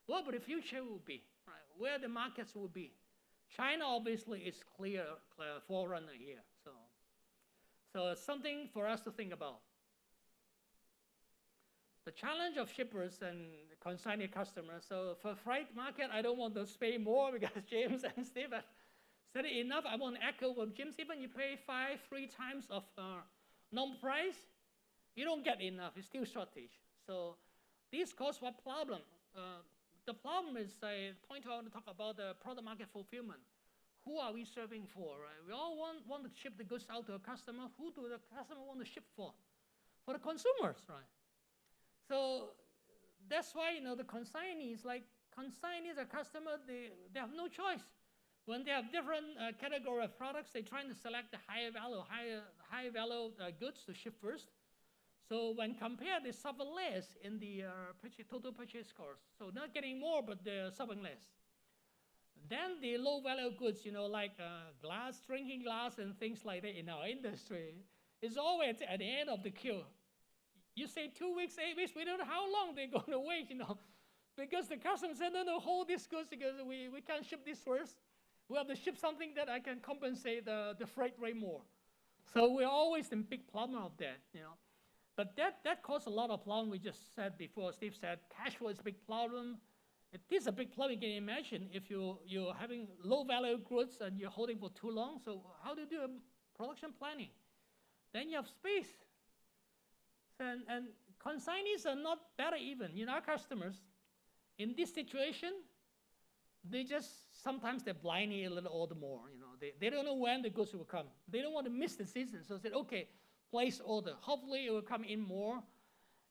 what the future will be, right? Where the markets will be. China obviously is clear forerunner here. So it's something for us to think about. The challenge of shippers and consignee customers. So for freight market, I don't want to pay more because James and Steve have said it enough. I want to echo what James, even you pay 3 times of normal price, you don't get enough. It's still shortage. So this causes what problem? The problem is, the point I want to talk about the product market fulfillment. Who are we serving for, right? We all want to ship the goods out to a customer. Who do the customer want to ship for? For the consumers, right? So that's why, you know, the consignees are customer, they have no choice. When they have different category of products, they're trying to select the higher value goods to ship first. So when compared, they suffer less in the total purchase cost. So not getting more, but they're suffering less. Then the low value goods, you know, like glass, drinking glass, and things like that in our industry, is always at the end of the queue. You say 2 weeks, 8 weeks, we don't know how long they're going to wait, you know, because the customer said, no, hold this goods because we can't ship this first. We have to ship something that I can compensate the freight rate more. So we're always in big problem of that, you know. But that caused a lot of problem. We just said before, Steve said, cash flow is a big problem. It is a big problem. You can imagine if you're having low value goods and you're holding for too long. So how do you do production planning? Then you have space. And consignees are not better even. You know, our customers, in this situation, they just, sometimes they're blindly a little order more. You know, they don't know when the goods will come. They don't want to miss the season. So they said, okay, place order. Hopefully it will come in more.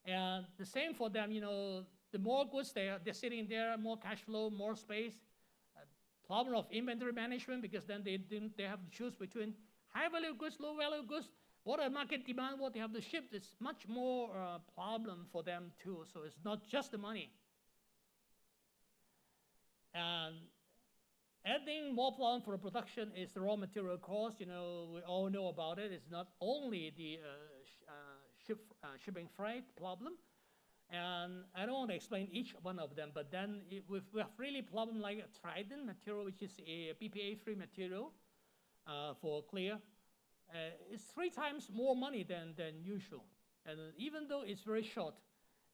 And the same for them, you know, the more goods they're sitting there, more cash flow, more space. Problem of inventory management, because then they have to choose between high value goods, low value goods. what the market demand, what they have to ship, is much more problem for them too. So it's not just the money. And adding more problem for the production is the raw material cost. We all know about it. It's not only the shipping freight problem. And I don't want to explain each one of them, but then we have really problem like a Trident material, which is a BPA-free material for clear. It's 3 times more money than usual. And even though it's very short.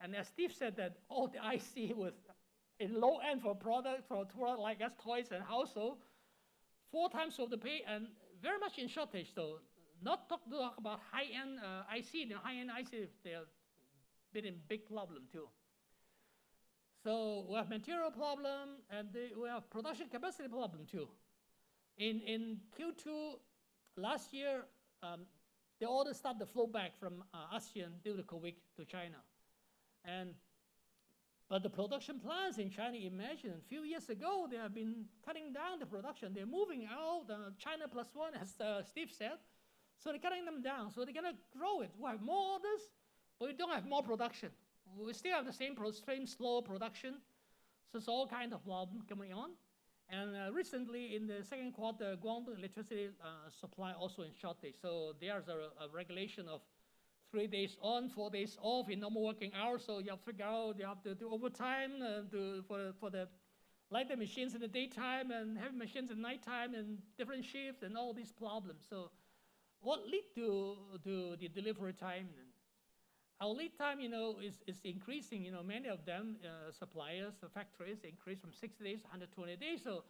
And as Steve said, that all the IC in low end for product like as toys and household, 4 times of the pay and very much in shortage. So not talk about high-end IC. The high-end IC, they're been in big problem too. So we have material problem and we have production capacity problem too. In Q2 last year, the orders started to flow back from ASEAN due to COVID to China. But the production plants in China, imagine, a few years ago, they have been cutting down the production. They're moving out China plus one, as Steve said. So they're cutting them down. So they're going to grow it. We have more orders, but we don't have more production. We still have the same slow production. So it's all kind of problem coming on. And recently, in the second quarter, Guangdong electricity supply also in shortage. So there's a regulation of 3 days on, 4 days off in normal working hours. So you have to figure out, you have to do overtime for the light the machines in the daytime and heavy machines at nighttime and different shifts and all these problems. So what lead to the delivery time? Our lead time, is increasing. Many of them, suppliers, factories, increase from 60 days to 120 days. So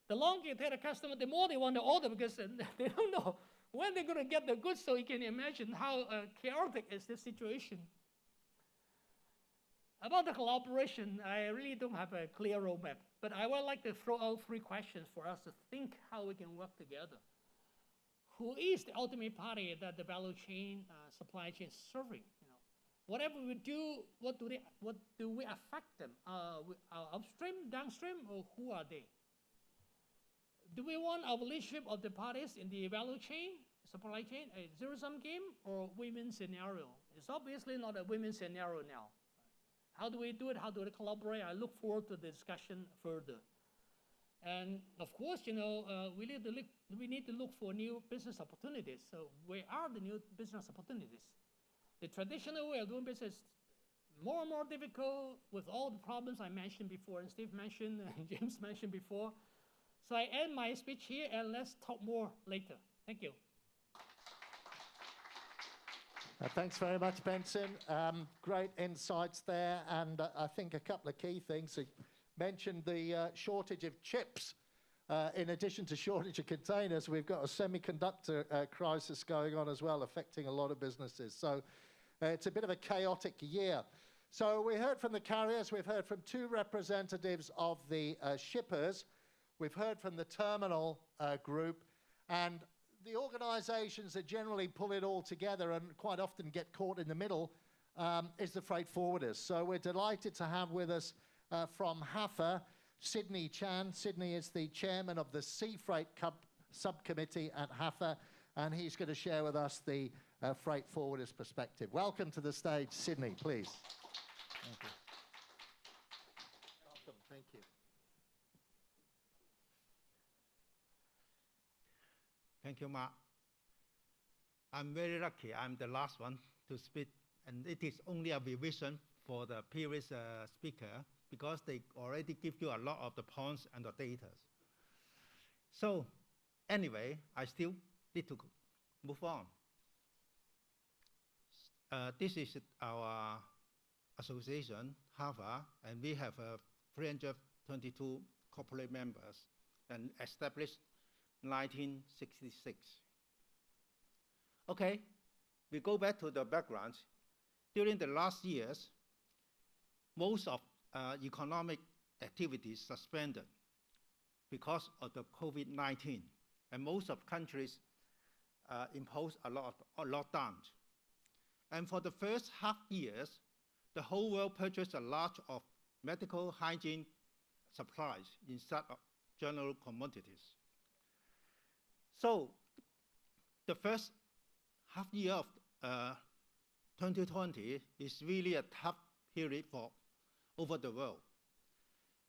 the longer you take the customer, the more they want to order because they don't know when they're going to get the goods. So you can imagine how chaotic is this situation. About the collaboration, I really don't have a clear roadmap, but I would like to throw out 3 questions for us to think how we can work together. Who is the ultimate party that the value chain, supply chain is serving? Whatever we do, what do we affect them? Upstream, downstream, or who are they? Do we want our relationship of the parties in the value chain, supply chain, a zero-sum game or win-win scenario? It's obviously not a win-win scenario now. How do we do it? How do we collaborate? I look forward to the discussion further. And of course, we need to look for new business opportunities. So where are the new business opportunities? The traditional way of doing business is more and more difficult with all the problems I mentioned before, and Steve mentioned, and James mentioned before. So I end my speech here, and let's talk more later. Thank you. Thanks very much, Benson. Great insights there, and I think a couple of key things. You mentioned the shortage of chips. In addition to shortage of containers, we've got a semiconductor crisis going on as well, affecting a lot of businesses. So it's a bit of a chaotic year. So we heard from the carriers, we've heard from 2 representatives of the shippers, we've heard from the terminal group, and the organizations that generally pull it all together and quite often get caught in the middle is the freight forwarders. So we're delighted to have with us from HAFA, Sydney Chan. Sydney is the chairman of the Sea Freight subcommittee at HAFA, and he's going to share with us the freight forwarders perspective. Welcome to the stage, Sydney, please. Thank you. Welcome, thank you. Thank you, Mark. I'm very lucky. I'm the last one to speak, and it is only a revision for the previous speaker, because they already give you a lot of the points and the data. So anyway, I still need to move on. This is our association, HAFA, and we have 322 corporate members and established 1966. Okay, we go back to the background. During the last years, most of economic activities suspended because of the COVID-19, and most of countries imposed a lot of lockdowns. And for the first half years, the whole world purchased a lot of medical hygiene supplies instead of general commodities. So the first half year of 2020 is really a tough period for over the world.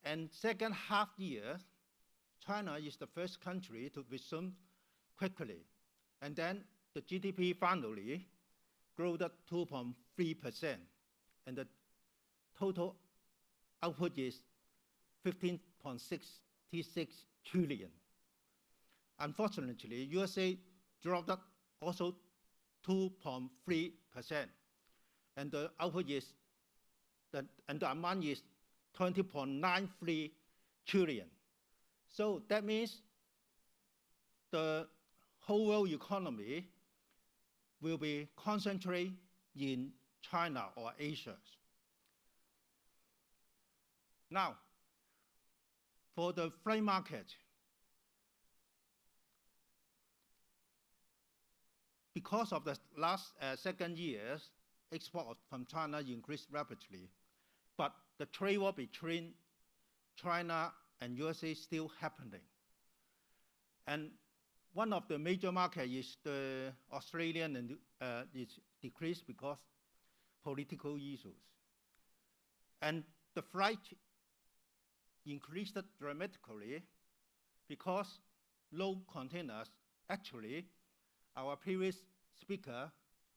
And second half year, China is the first country to resume quickly. And then the GDP finally grew at 2.3%. And the total output is 15.66 trillion. Unfortunately, USA dropped up also 2.3%. And the output is, and the amount is 20.93 trillion. So that means the whole world economy will be concentrated in China or Asia. Now, for the freight market, because of the last second years, export from China increased rapidly, but the trade war between China and USA is still happening. And one of the major markets is the Australian, and is decreased because political issues. And the freight increased dramatically because low containers. Actually, our previous speaker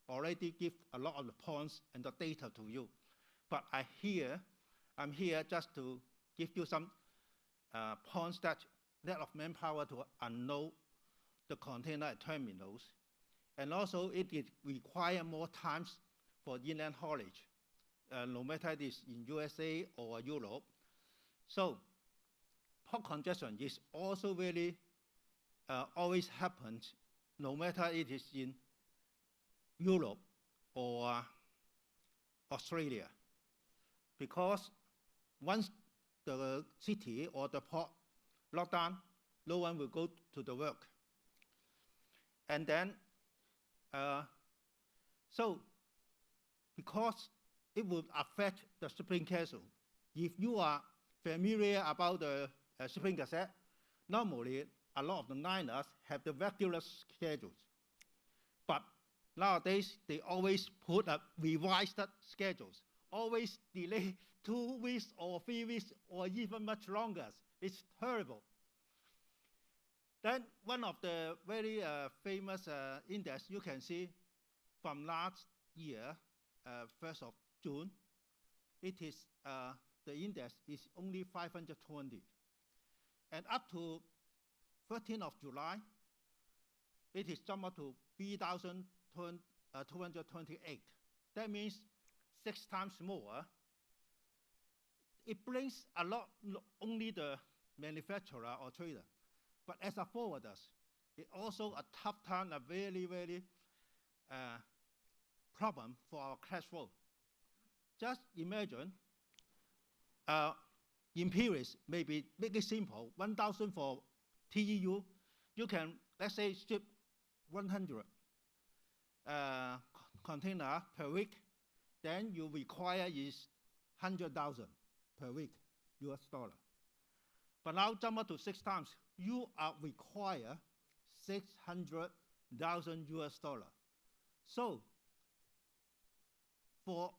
already gave a lot of the points and the data to you. But I'm here just to give you some points that lack of manpower to unload the container terminals. And also it requires more times for inland haulage, no matter it is in USA or Europe. So port congestion is also really always happens, no matter it is in Europe or Australia. Because once the city or the port locked down, no one will go to the work. And then, so because it will affect the shipping schedule. If you are familiar about the shipping gazette, normally a lot of the liners have the regular schedules. But nowadays, they always put a revised schedules, always delay 2 weeks or 3 weeks or even much longer. It's terrible. Then one of the very famous index you can see from last year, 1st of June, it is, the index is only 520. And up to 13th of July, it is jumped up to 3,228. That means 6 times more. It brings a lot, not only the manufacturer or trader, but as a forwarders, it also a tough time, a very, very problem for our cash flow. Just imagine, in periods, maybe make it simple, 1,000 for TEU, you can, let's say, ship 100 container per week, then you require is 100,000 per week, US dollar. But now jump up to 6 times, you are require 600,000 US dollar. So for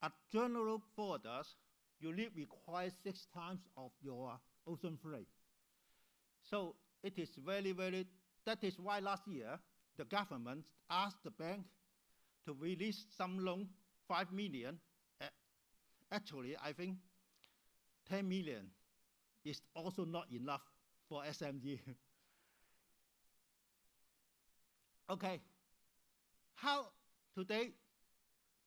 a general forwarders, you need require 6 times of your ocean freight. So it is very, very, that is why last year, the government asked the bank to release some loan, 5 million. Actually, I think 10 million is also not enough for SME. Okay, how today,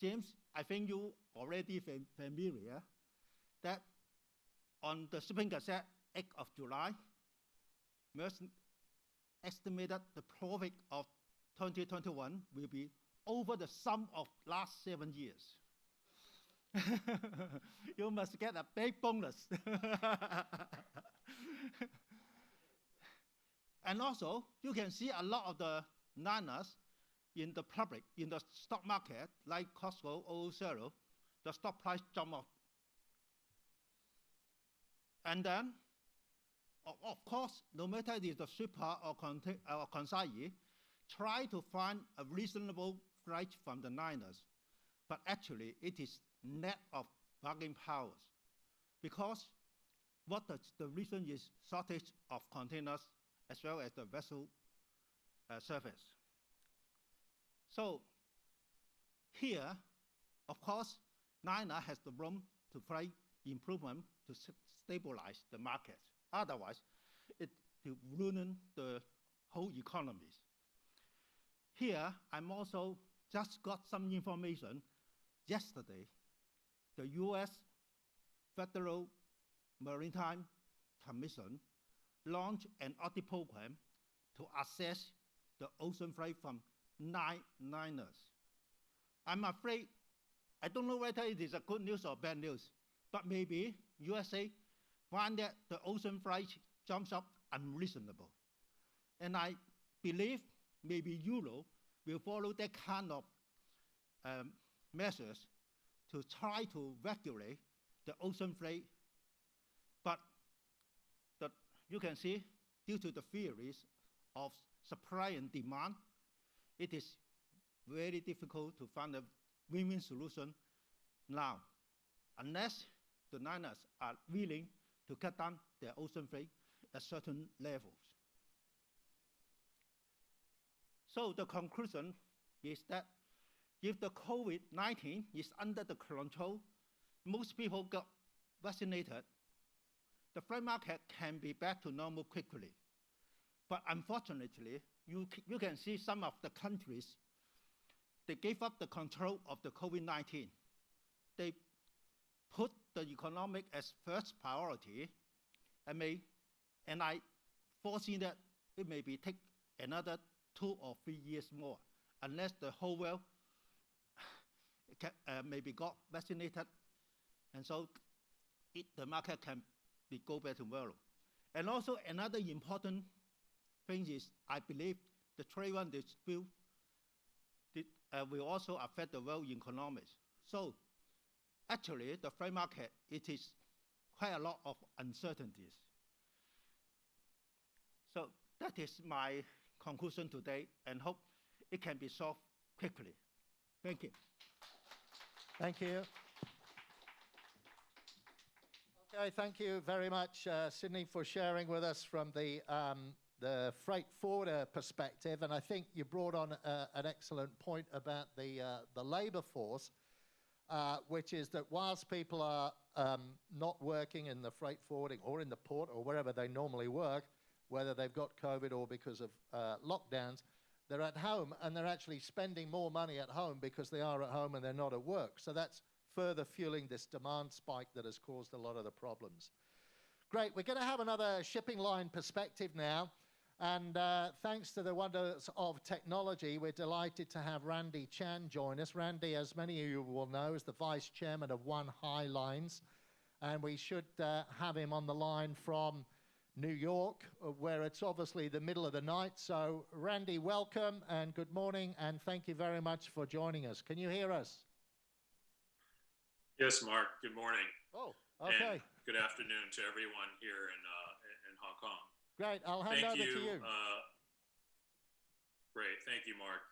James, I think you already familiar that on the Shipping Gazette, 8th of July, Maersk estimated the profit of 2021 will be over the sum of last 7 years. You must get a big bonus. And also, you can see a lot of the liners in the public, in the stock market, like Costco, Zero, the stock price jump up. And then, of course, no matter it is the shipper or consignee, try to find a reasonable flight from the liners, but actually it is net of bargaining powers, because the reason is shortage of containers as well as the vessel surface. So here, of course, liner has the room to find improvement to stabilize the market. Otherwise, it will ruin the whole economies. Here, I'm also just got some information. Yesterday, the US Federal Maritime Commission launched an audit program to assess the ocean freight from 9 liners. I'm afraid, I don't know whether it is a good news or bad news, but maybe USA find that the ocean freight jumps up unreasonable. And I believe maybe Europe will follow that kind of measures to try to regulate the ocean freight. But you can see, due to the theories of supply and demand, it is very difficult to find a win-win solution now, unless the liners are willing to cut down their ocean freight at certain levels. So the conclusion is that if the COVID-19 is under the control, most people got vaccinated, the freight market can be back to normal quickly. But unfortunately, you can see some of the countries, they gave up the control of the COVID-19. They put the economic as first priority, and I foresee that it may take another 2 or 3 years more, unless the whole world maybe got vaccinated, and so the market can go back to normal. And also another important thing is, I believe the trade war dispute will also affect the world economies. So actually, the freight market, it is quite a lot of uncertainties. So that is my conclusion today, and hope it can be solved quickly. Thank you. Thank you. Okay, thank you very much, Sydney, for sharing with us from the freight forwarder perspective. And I think you brought on an excellent point about the labour force, which is that whilst people are not working in the freight forwarding or in the port or wherever they normally work, whether they've got COVID or because of lockdowns, they're at home and they're actually spending more money at home because they are at home and they're not at work. So that's further fueling this demand spike that has caused a lot of the problems. Great, we're going to have another shipping line perspective now. And thanks to the wonders of technology, we're delighted to have Randy Chan join us. Randy, as many of you will know, is the Vice Chairman of One High Lines. And we should have him on the line from New York, where it's obviously the middle of the night. So, Randy, welcome and good morning, and thank you very much for joining us. Can you hear us? Yes, Mark. Good morning. Oh, okay. And good afternoon to everyone here in Hong Kong. Great. I'll hand over to you. Great. Thank you, Mark.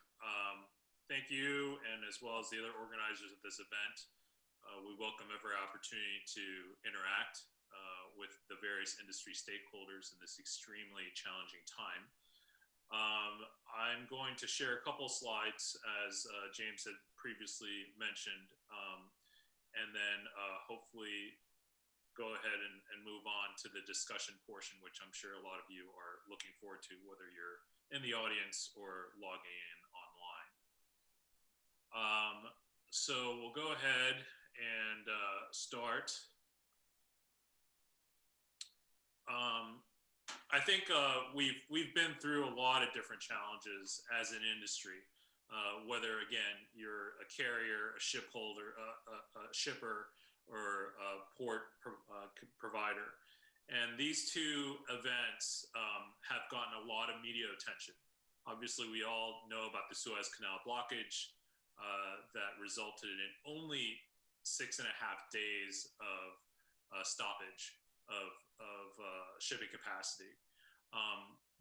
Thank you, and as well as the other organizers of this event. We welcome every opportunity to interact with the various industry stakeholders in this extremely challenging time. I'm going to share a couple slides, as James had previously mentioned, and then hopefully go ahead and move on to the discussion portion, which I'm sure a lot of you are looking forward to, whether you're in the audience or logging in online. So we'll go ahead and start. I think we've been through a lot of different challenges as an industry, whether again you're a carrier, a shipholder, a shipper, or a port provider. And these two events have gotten a lot of media attention. Obviously, we all know about the Suez Canal blockage that resulted in only 6.5 days of stoppage of shipping capacity.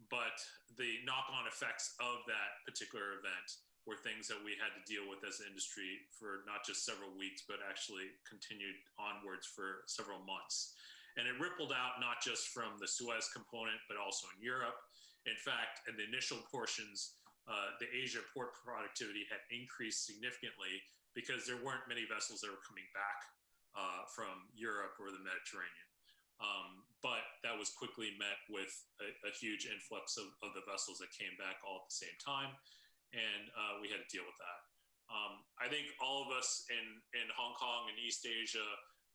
but the knock-on effects of that particular event were things that we had to deal with as an industry for not just several weeks, but actually continued onwards for several months. And it rippled out not just from the Suez component, but also in Europe. In fact, in the initial portions, the Asia port productivity had increased significantly because there weren't many vessels that were coming back from Europe or the Mediterranean. But that was quickly met with a huge influx of the vessels that came back all at the same time. And we had to deal with that. I think all of us in Hong Kong and East Asia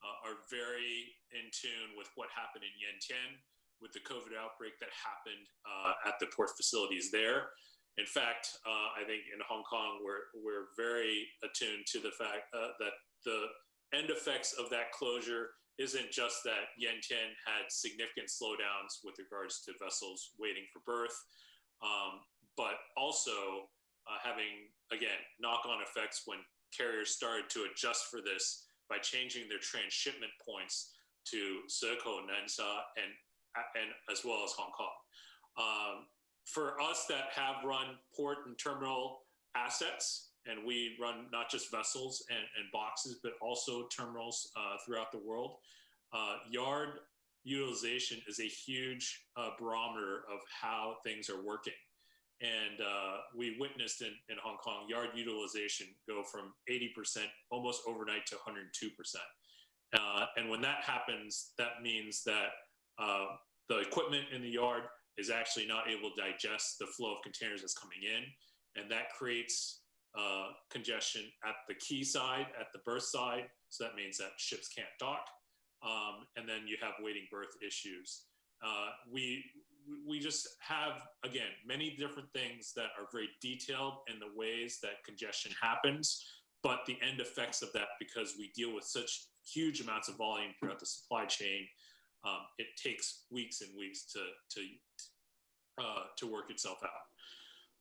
are very in tune with what happened in Yantian with the COVID outbreak that happened at the port facilities there. In fact, I think in Hong Kong, we're very attuned to the fact that the end effects of that closure isn't just that Yantian had significant slowdowns with regards to vessels waiting for berth, but also having, again, knock-on effects when carriers started to adjust for this by changing their transshipment points to Shekou, Nansha, and as well as Hong Kong. For us that have run port and terminal assets, and we run not just vessels and boxes, but also terminals throughout the world, yard utilization is a huge barometer of how things are working. And we witnessed in Hong Kong yard utilization go from 80% almost overnight to 102%. And when that happens, that means that the equipment in the yard is actually not able to digest the flow of containers that's coming in. And that creates congestion at the quay side, at the berth side. So that means that ships can't dock. And then you have waiting berth issues. We just have, again, many different things that are very detailed in the ways that congestion happens, but the end effects of that, because we deal with such huge amounts of volume throughout the supply chain, it takes weeks and weeks to work itself out.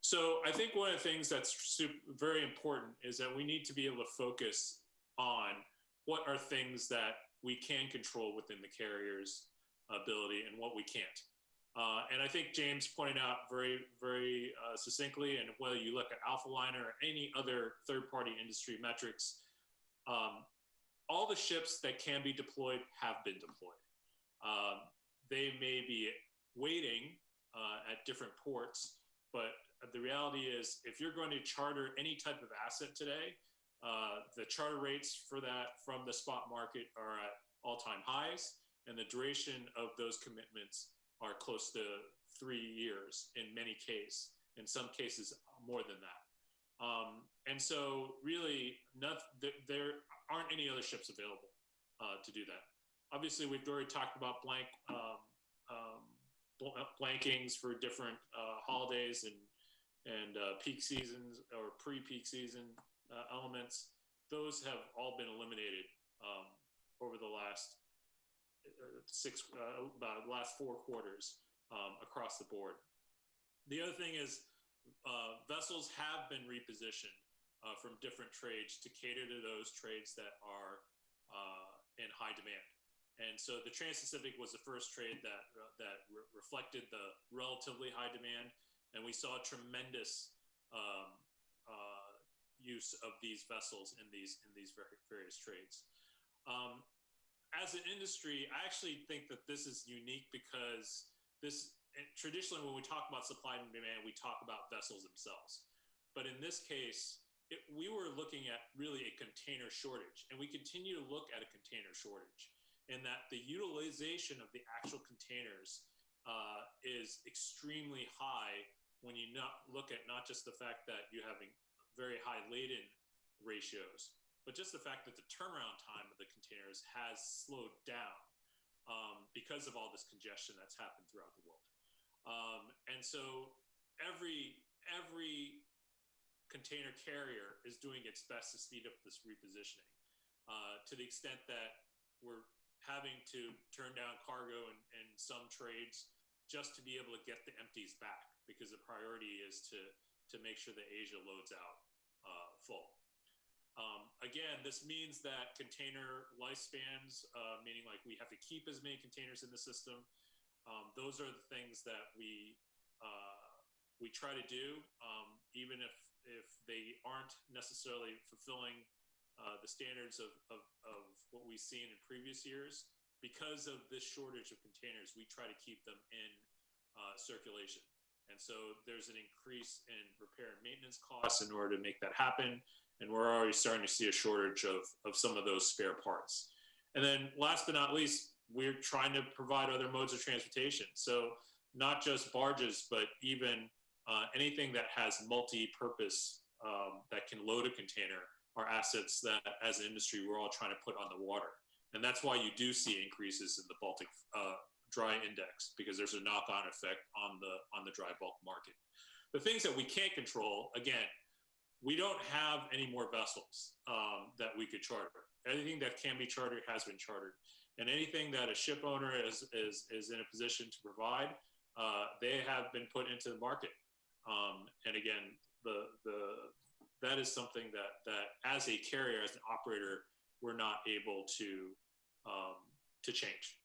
So I think one of the things that's very important is that we need to be able to focus on what are things that we can control within the carrier's ability and what we can't. And I think James pointed out very, very succinctly, and whether you look at Alphaliner or any other third-party industry metrics, all the ships that can be deployed have been deployed. They may be waiting at different ports, but the reality is if you're going to charter any type of asset today, the charter rates for that from the spot market are at all-time highs, and the duration of those commitments are close to 3 years in many cases, in some cases more than that. And so really there aren't any other ships available to do that. Obviously, we've already talked about blankings for different holidays and peak seasons or pre-peak season elements. Those have all been eliminated over the last last 4 quarters across the board. The other thing is vessels have been repositioned from different trades to cater to those trades that are in high demand. And so the Trans-Pacific was the first trade that reflected the relatively high demand, and we saw tremendous use of these vessels in these various trades. As an industry, I actually think that this is unique because traditionally when we talk about supply and demand, we talk about vessels themselves. But in this case, we were looking at really a container shortage, and we continue to look at a container shortage, in that the utilization of the actual containers is extremely high when you look at not just the fact that you're having very high laden ratios, but just the fact that the turnaround time of the containers has slowed down because of all this congestion that's happened throughout the world. And so every container carrier is doing its best to speed up this repositioning to the extent that we're having to turn down cargo in some trades just to be able to get the empties back, because the priority is to make sure that Asia loads out full. Again, this means that container lifespans, meaning like we have to keep as many containers in the system, those are the things that we we try to do, even if they aren't necessarily fulfilling the standards of what we've seen in previous years. Because of this shortage of containers, we try to keep them in circulation. And so there's an increase in repair and maintenance costs in order to make that happen. And we're already starting to see a shortage of some of those spare parts. And then last but not least, we're trying to provide other modes of transportation. So not just barges, but even anything that has multi-purpose that can load a container are assets that as an industry, we're all trying to put on the water. And that's why you do see increases in the Baltic dry index, because there's a knock-on effect on the dry bulk market. The things that we can't control, again, we don't have any more vessels that we could charter. Anything that can be chartered has been chartered. And anything that a ship owner is in a position to provide, they have been put into the market. And again, that is something that as a carrier, as an operator, we're not able to change.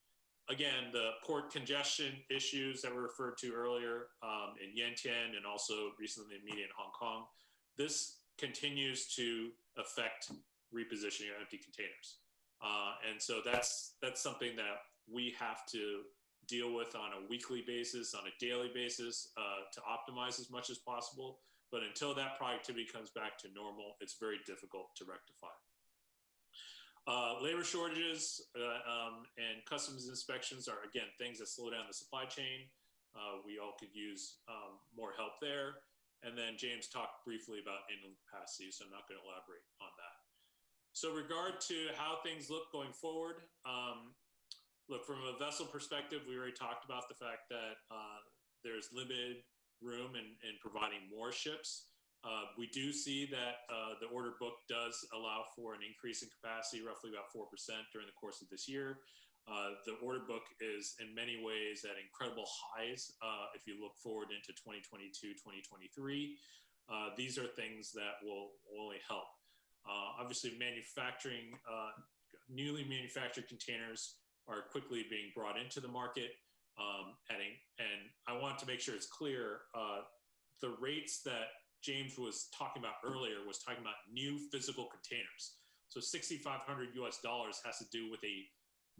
Again, the port congestion issues that were referred to earlier in Yantian and also recently in media in Hong Kong, this continues to affect repositioning of empty containers. And so that's something that we have to deal with on a weekly basis, on a daily basis, to optimize as much as possible. But until that productivity comes back to normal, it's very difficult to rectify. Labor shortages and customs inspections are, again, things that slow down the supply chain. We all could use more help there. And then James talked briefly about inland capacity, so I'm not going to elaborate on that. So regard to how things look going forward, look, from a vessel perspective, we already talked about the fact that there's limited room in providing more ships. We do see that the order book does allow for an increase in capacity, roughly about 4% during the course of this year. The order book is in many ways at incredible highs if you look forward into 2022, 2023. These are things that will only help. Obviously, newly manufactured containers are quickly being brought into the market. And I want to make sure it's clear, the rates that James was talking about earlier was talking about new physical containers. So $6,500 has to do with a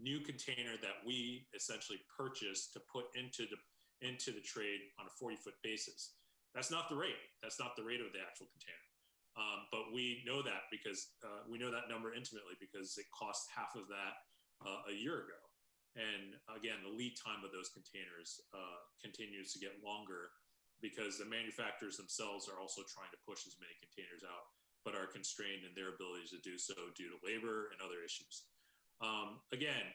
new container that we essentially purchased to put into the trade on a 40-foot basis. That's not the rate. That's not the rate of the actual container. But we know that because we know that number intimately because it cost half of that a year ago. And again, the lead time of those containers continues to get longer because the manufacturers themselves are also trying to push as many containers out, but are constrained in their abilities to do so due to labor and other issues. Again,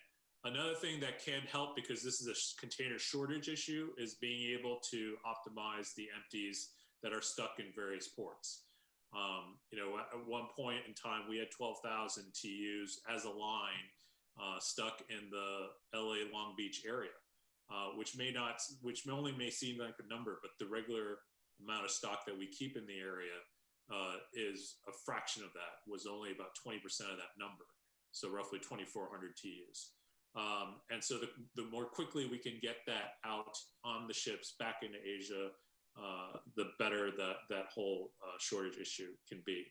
another thing that can help, because this is a container shortage issue, is being able to optimize the empties that are stuck in various ports. At one point in time, we had 12,000 TEUs as a line stuck in the LA Long Beach area. Which only may seem like a number, but the regular amount of stock that we keep in the area is a fraction of that, was only about 20% of that number. So roughly 2,400 TEUs. And so the more quickly we can get that out on the ships back into Asia, the better that whole shortage issue can be.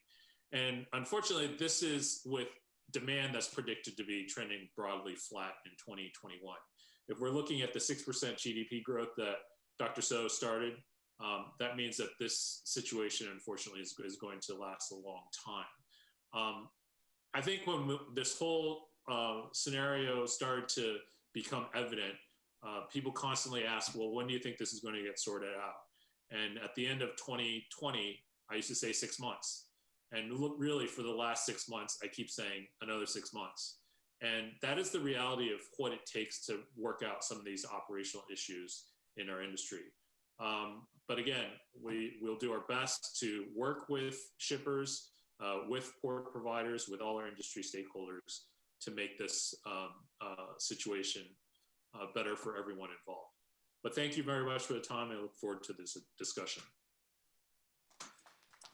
And unfortunately, this is with demand that's predicted to be trending broadly flat in 2021. If we're looking at the 6% GDP growth that Dr. So started, that means that this situation, unfortunately, is going to last a long time. I think when this whole scenario started to become evident, people constantly ask, well, when do you think this is going to get sorted out? And at the end of 2020, I used to say 6 months. And look, really, for the last 6 months, I keep saying another 6 months. And that is the reality of what it takes to work out some of these operational issues in our industry. But again, we'll do our best to work with shippers, with port providers, with all our industry stakeholders to make this situation better for everyone involved. But thank you very much for the time. I look forward to this discussion.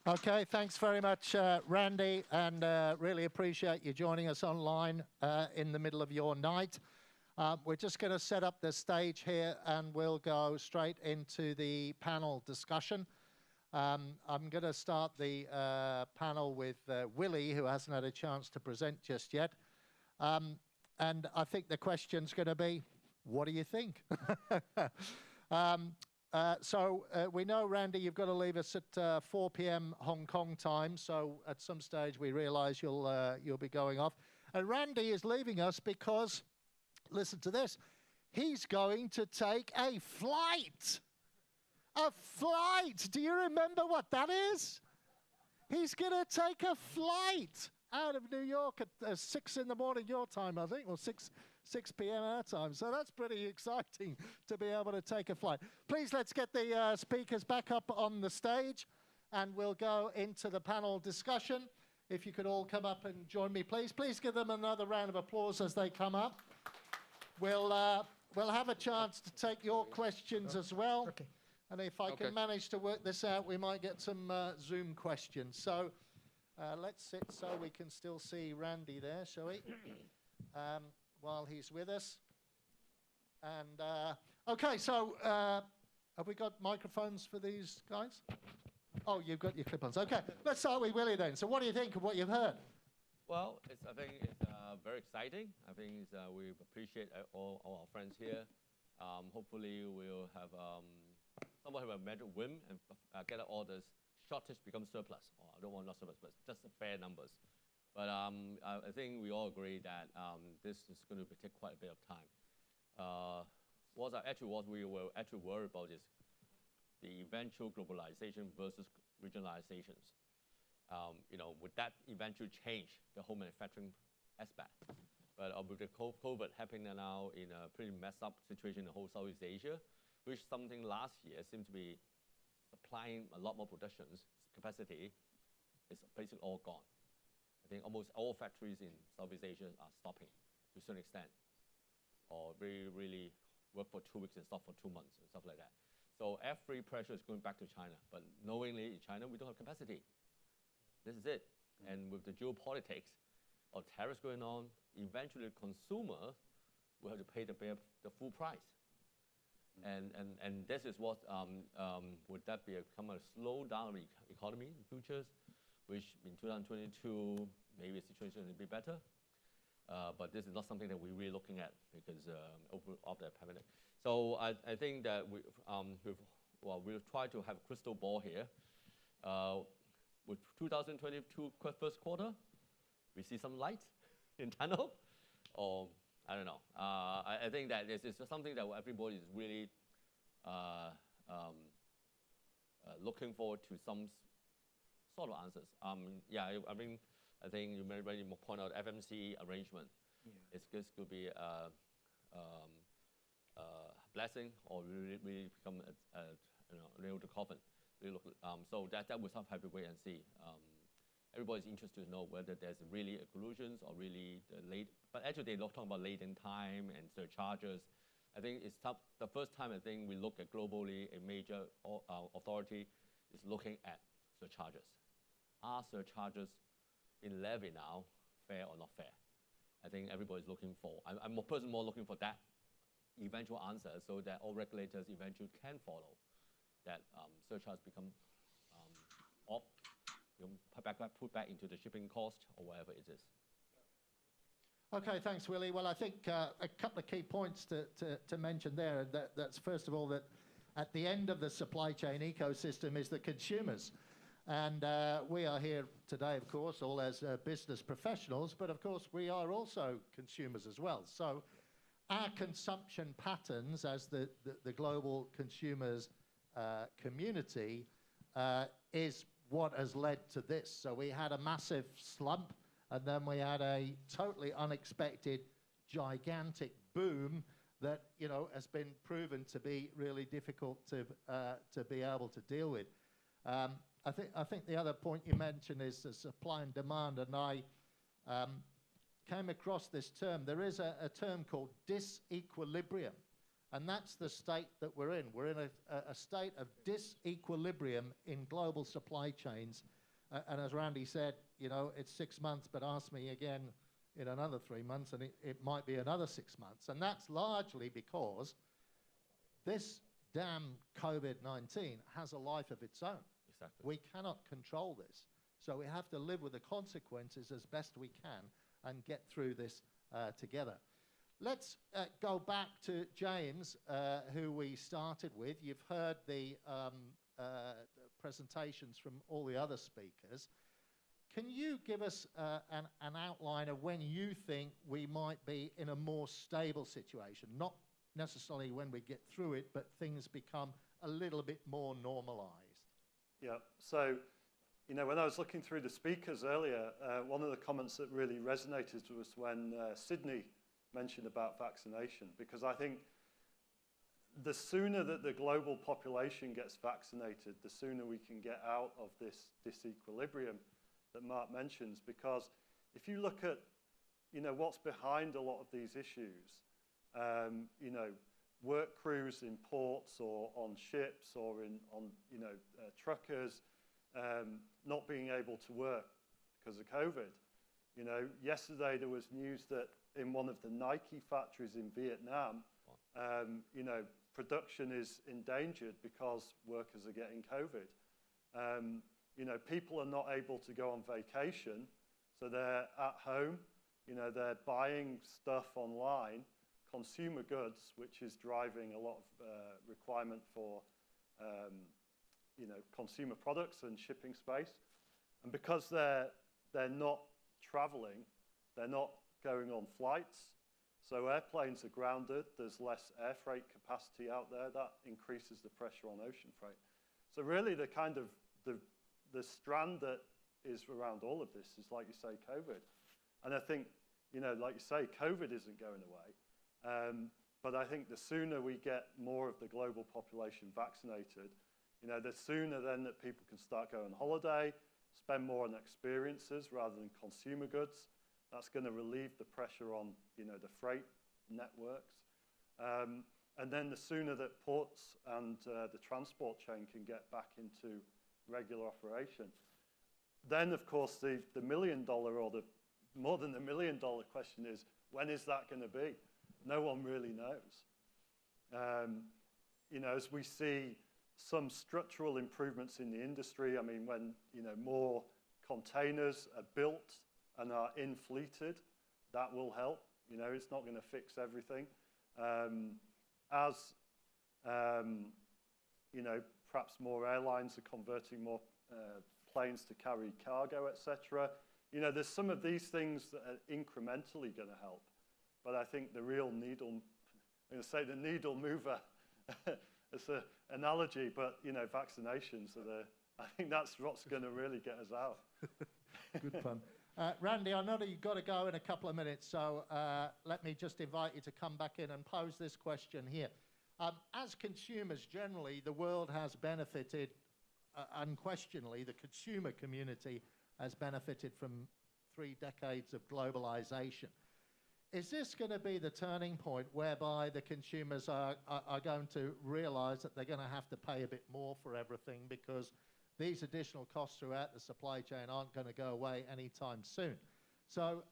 Okay, thanks very much, Randy, and really appreciate you joining us online in the middle of your night. We're just going to set up the stage here and we'll go straight into the panel discussion. I'm going to start the panel with Willie, who hasn't had a chance to present just yet. And I think the question's going to be, what do you think? So we know, Randy, you've got to leave us at 4 p.m. Hong Kong time. So at some stage we realize you'll be going off. And Randy is leaving us because, listen to this, he's going to take a flight. A flight. Do you remember what that is? He's going to take a flight out of New York at 6 in the morning your time, I think, or 6 p.m. our time. So that's pretty exciting to be able to take a flight. Please, let's get the speakers back up on the stage, and we'll go into the panel discussion. If you could all come up and join me, please. Please give them another round of applause as they come up. We'll have a chance to take your questions as well. Okay. And if I can manage to work this out, we might get some Zoom questions. So let's sit so we can still see Randy there, shall we? While he's with us. And okay, so have we got microphones for these guys? Oh, you've got your clip-ons. Okay, let's start with Willie then. So what do you think of what you've heard? Well, I think it's very exciting. I think we appreciate all our friends here. Hopefully we'll have someone have a magic whim and get all this shortage become surplus. Or I don't want not surplus, but just fair numbers. But I think we all agree that this is going to take quite a bit of time. What we were actually worried about is the eventual globalization versus regionalizations. Would that eventually change the whole manufacturing aspect? But with the COVID happening now in a pretty messed up situation in the whole Southeast Asia, which something last year seemed to be supplying a lot more productions capacity, is basically all gone. I think almost all factories in Southeast Asia are stopping to a certain extent, or really work for 2 weeks and stop for 2 months and stuff like that. So every pressure is going back to China, but knowingly in China we don't have capacity. This is it. And with the geopolitics of tariffs going on, eventually the consumer will have to pay the full price. And this is what, would that become a slowdown of the economy in futures, which in 2022, maybe the situation will be better. But this is not something that we're really looking at because of the pandemic. So I think that we'll try to have a crystal ball here. With 2022 first quarter, we see some light in tunnel, or I don't know. I think that it's something that everybody is really looking forward to some sort of answers. I think you may already point out FMC arrangement. Yeah. It's just going to be a blessing, or really become a nail to coffin. So that we'll have to wait and see. Everybody's interested to know whether there's really a collusions or really late. But actually, they're not talking about late in time and surcharges. I think it's tough. The first time I think we look at globally, a major authority is looking at surcharges. Are surcharges in levy now fair or not fair? I think everybody's looking for. I'm personally more looking for that eventual answer, so that all regulators eventually can follow that surcharge become off, put back into the shipping cost or whatever it is. Okay, thanks, Willie. Well, I think a couple of key points to mention there. That's first of all that at the end of the supply chain ecosystem is the consumers. And we are here today, of course, all as business professionals, but of course we are also consumers as well. So our consumption patterns as the global consumers community is what has led to this. So we had a massive slump, and then we had a totally unexpected, gigantic boom that has been proven to be really difficult to be able to deal with. I think the other point you mentioned is the supply and demand, and I came across this term. There is a term called disequilibrium. And that's the state that we're in. We're in a state of disequilibrium in global supply chains. And as Randy said, it's 6 months, but ask me again in another 3 months, and it might be another 6 months. And that's largely because this damn COVID-19 has a life of its own. Exactly. We cannot control this. So we have to live with the consequences as best we can and get through this together. Let's go back to James, who we started with. You've heard the presentations from all the other speakers. Can you give us an outline of when you think we might be in a more stable situation? Not necessarily when we get through it, but things become a little bit more normalized. Yeah, so, you know, when I was looking through the speakers earlier, one of the comments that really resonated was when Sydney mentioned about vaccination, because I think the sooner that the global population gets vaccinated, the sooner we can get out of this disequilibrium that Mark mentions. Because if you look at, you know, what's behind a lot of these issues, you know, work crews in ports or on ships or on truckers not being able to work because of COVID. You know, yesterday there was news that in one of the Nike factories in Vietnam, you know, production is endangered because workers are getting COVID. You know, people are not able to go on vacation, so they're at home. You know, they're buying stuff online, consumer goods, which is driving a lot of requirement for, you know, consumer products and shipping space. And because they're not traveling, they're not going on flights, so airplanes are grounded, there's less air freight capacity out there, that increases the pressure on ocean freight. So really the kind of, the strand that is around all of this is, like you say, COVID. And I think, you know, like you say, COVID isn't going away. But I think the sooner we get more of the global population vaccinated, you know, the sooner then that people can start going on holiday, spend more on experiences rather than consumer goods. That's going to relieve the pressure on, you know, the freight networks. And then the sooner that ports and the transport chain can get back into regular operation. Then, of course, the $1 million or the more than the $1 million question is, when is that going to be? No one really knows. You know, as we see some structural improvements in the industry, I mean, when, you know, more containers are built and are infleeted, that will help. You know, it's not going to fix everything. As, you know, perhaps more airlines are converting more planes to carry cargo, etc. You know, there's some of these things that are incrementally going to help. But I think the real needle, I'm going to say the needle mover, it's an analogy, but, you know, vaccinations are the, I think that's what's going to really get us out. Good fun. Randy, I know that you've got to go in a couple of minutes, so let me just invite you to come back in and pose this question here. As consumers generally, the world has benefited, unquestionably, the consumer community has benefited from 3 decades of globalization. Is this going to be the turning point whereby the consumers are going to realize that they're going to have to pay a bit more for everything because these additional costs throughout the supply chain aren't going to go away anytime soon? So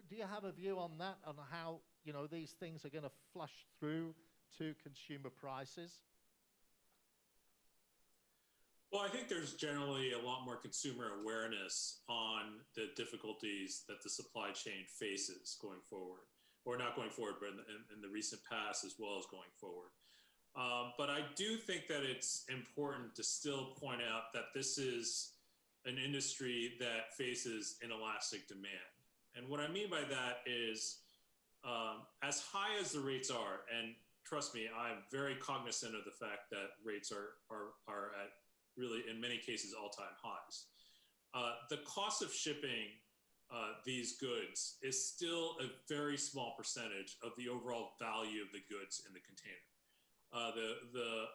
do you have a view on that, on how, you know, these things are going to flush through to consumer prices? Well, I think there's generally a lot more consumer awareness on the difficulties that the supply chain faces going forward, or not going forward, but in the recent past as well as going forward. But I do think that it's important to still point out that this is an industry that faces inelastic demand. And what I mean by that is, as high as the rates are, and trust me, I'm very cognizant of the fact that rates are at really, in many cases, all-time highs. The cost of shipping these goods is still a very small percentage of the overall value of the goods in the container.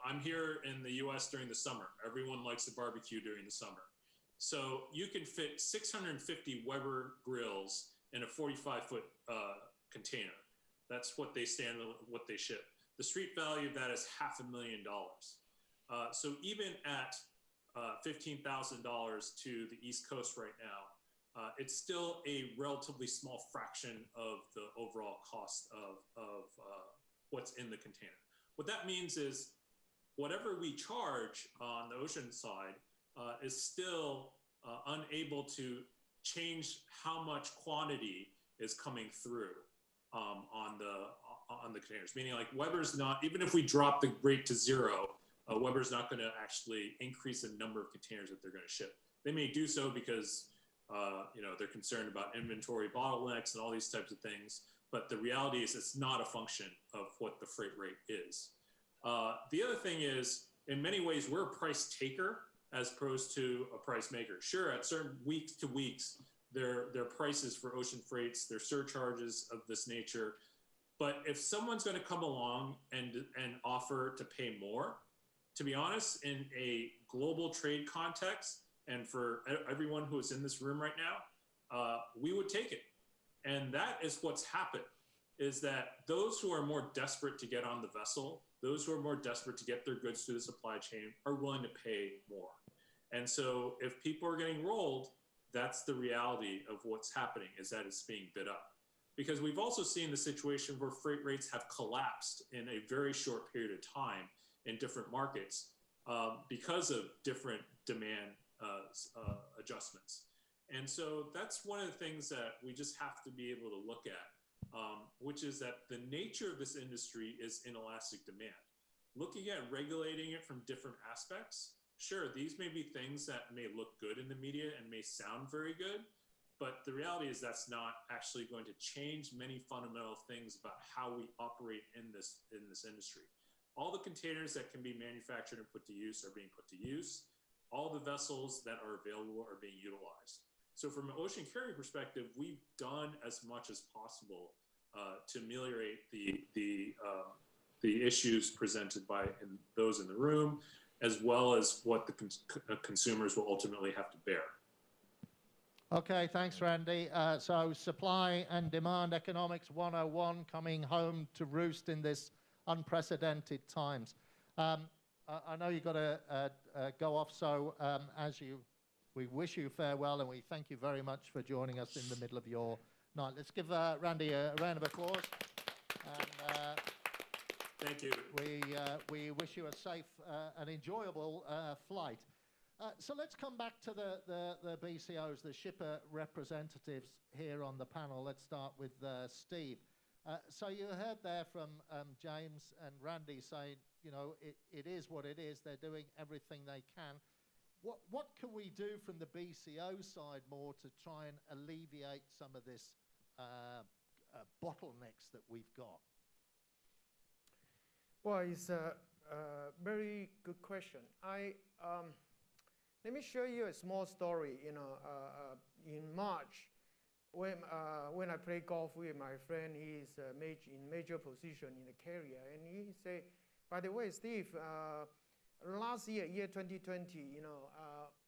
I'm here in the US during the summer. Everyone likes to barbecue during the summer. So you can fit 650 Weber grills in a 45-foot container. That's what they stand, what they ship. The street value of that is $500,000. So even at $15,000 to the East Coast right now, it's still a relatively small fraction of the overall cost of what's in the container. What that means is whatever we charge on the ocean side is still unable to change how much quantity is coming through on the containers. Meaning, like, Weber's not, even if we drop the rate to zero, Weber's not going to actually increase the number of containers that they're going to ship. They may do so because they're concerned about inventory bottlenecks and all these types of things. But the reality is it's not a function of what the freight rate is. The other thing is, in many ways, we're a price taker as opposed to a price maker. Sure, at certain weeks to weeks, there are prices for ocean freights, there are surcharges of this nature. But if someone's going to come along and offer to pay more, to be honest, in a global trade context, and for everyone who is in this room right now, we would take it. And that is what's happened, is that those who are more desperate to get on the vessel, those who are more desperate to get their goods through the supply chain are willing to pay more. And so if people are getting rolled, that's the reality of what's happening, is that it's being bid up. Because we've also seen the situation where freight rates have collapsed in a very short period of time in different markets because of different demand adjustments. And so that's one of the things that we just have to be able to look at, which is that the nature of this industry is inelastic demand. Looking at regulating it from different aspects, sure, these may be things that may look good in the media and may sound very good, but the reality is that's not actually going to change many fundamental things about how we operate in this industry. All the containers that can be manufactured and put to use are being put to use. All the vessels that are available are being utilized. So from an ocean carrier perspective, we've done as much as possible to ameliorate the issues presented by those in the room, as well as what the consumers will ultimately have to bear. Okay, thanks, Randy. So supply and demand economics 101 coming home to roost in this unprecedented times. I know you've got to go off, so we wish you farewell, and we thank you very much for joining us in the middle of your night. Let's give Randy a round of applause. And, thank you. We wish you a safe and enjoyable flight. So let's come back to the BCOs, the shipper representatives here on the panel. Let's start with Steve. So you heard there from James and Randy saying, it is what it is. They're doing everything they can. What can we do from the BCO side more to try and alleviate some of this bottlenecks that we've got? Well, it's a very good question. Let me show you a small story. In March, when I play golf with my friend, he's in major position in the carrier, and he say, by the way, Steve, last year 2020,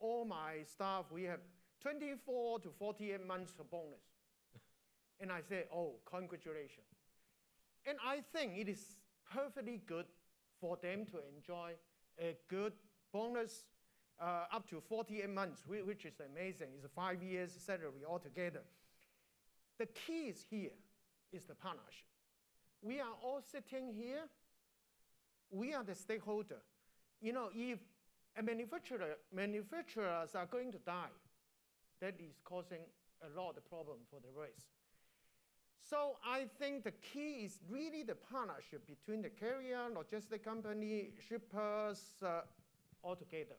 all my staff, we have 24 to 48 months of bonus. And I say, oh, congratulations. And I think it is perfectly good for them to enjoy a good bonus up to 48 months, which is amazing. It's a 5 years salary altogether. The key is here is the partnership. We are all sitting here. We are the stakeholder. If a manufacturers are going to die, that is causing a lot of problem for the race. So I think the key is really the partnership between the carrier, logistic company, shippers, all together.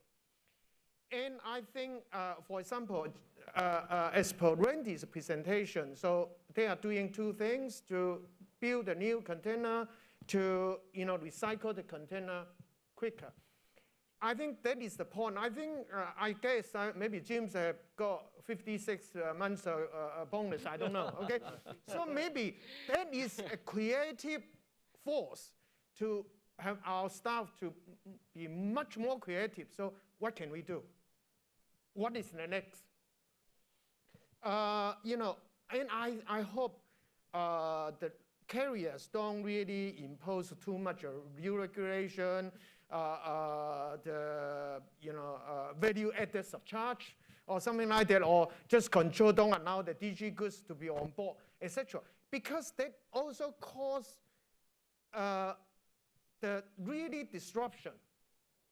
And I think, for example, as per Randy's presentation, so they are doing two things: to build a new container, to recycle the container quicker. I think that is the point. I guess maybe James have got 56 months bonus. I don't know. Okay, so maybe that is a creative force to have our staff to be much more creative. So what can we do? What is the next? And I hope the carriers don't really impose too much regulation, the value-added surcharge or something like that, or just control don't allow the DG goods to be on board, etc. Because that also cause the really disruption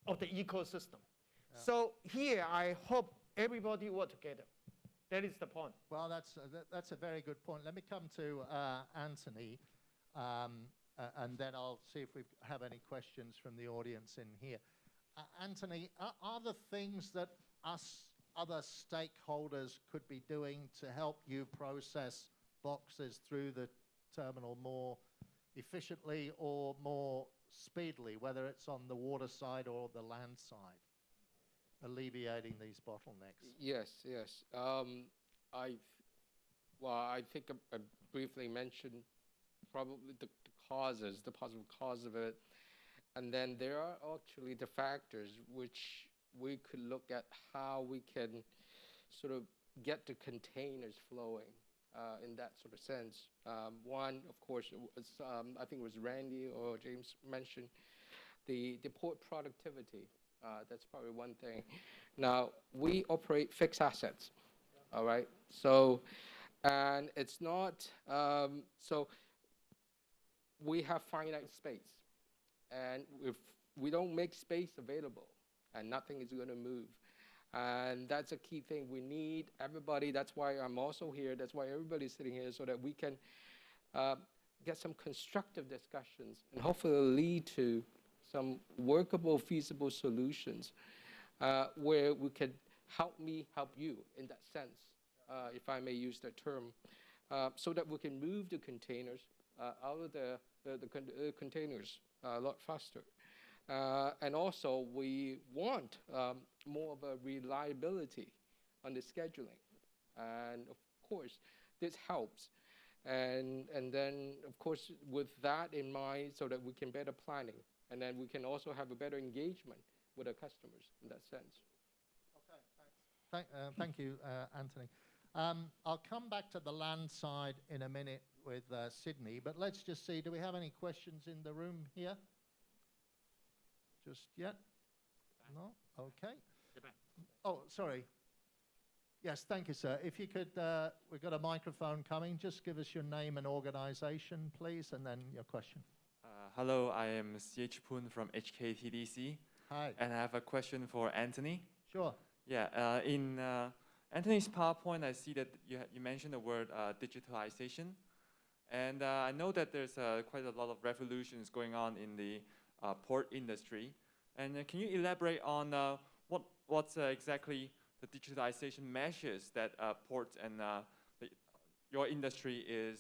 of the ecosystem. Yeah. So here, I hope everybody work together. That is the point. Well, that's a very good point. Let me come to Anthony, and then I'll see if we have any questions from the audience in here. Anthony, are there things that other stakeholders could be doing to help you process boxes through the terminal more efficiently or more speedily, whether it's on the water side or the land side, alleviating these bottlenecks? Yes, yes. I think I briefly mentioned probably the causes, the possible cause of it. And then there are actually the factors which we could look at how we can sort of get the containers flowing in that sort of sense. One, of course, was, I think it was Randy or James mentioned, the port productivity. That's probably one thing. Now, we operate fixed assets, all right? So, and it's not, so we have finite space. And if we don't make space available, and nothing is going to move. And that's a key thing. We need everybody. That's why I'm also here. That's why everybody's sitting here, so that we can get some constructive discussions and hopefully lead to some workable, feasible solutions where we can help me, help you in that sense, if I may use that term, so that we can move the containers out of the containers a lot faster. And also, we want more of a reliability on the scheduling. And of course, this helps. And then, of course, with that in mind, so that we can better planning. And then we can also have a better engagement with our customers in that sense. Okay, thanks. Thank you, Anthony. I'll come back to the land side in a minute with Sydney, but let's just see, do we have any questions in the room here? Just yet? No? Okay. Oh, sorry. Yes, thank you, sir. If you could, we've got a microphone coming. Just give us your name and organization, please, and then your question. Hello, I am CH Poon from HKTDC. Hi. And I have a question for Anthony. Sure. Yeah, in Anthony's PowerPoint, I see that you mentioned the word digitalization. And I know that there's quite a lot of revolutions going on in the port industry. And can you elaborate on what's exactly the digitalization measures that ports and your industry is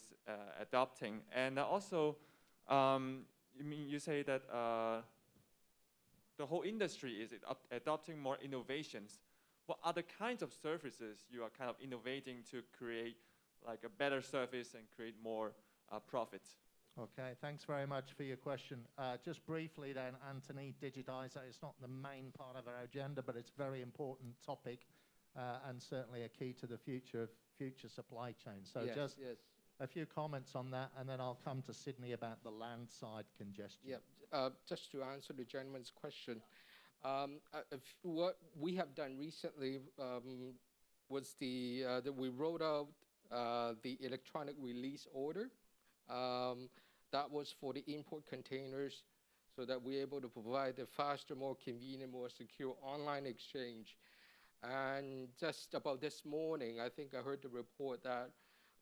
adopting? And also, you say that the whole industry is adopting more innovations. What other kinds of services you are kind of innovating to create like a better service and create more profits? Okay, thanks very much for your question. Just briefly then, Anthony, digitizer is not the main part of our agenda, but it's a very important topic and certainly a key to the future supply chain. So just a few comments on that, and then I'll come to Sydney about the land side congestion. Yeah, just to answer the gentleman's question, what we have done recently was that we wrote out the electronic release order. That was for the import containers, so that we're able to provide a faster, more convenient, more secure online exchange. And just about this morning, I think I heard the report that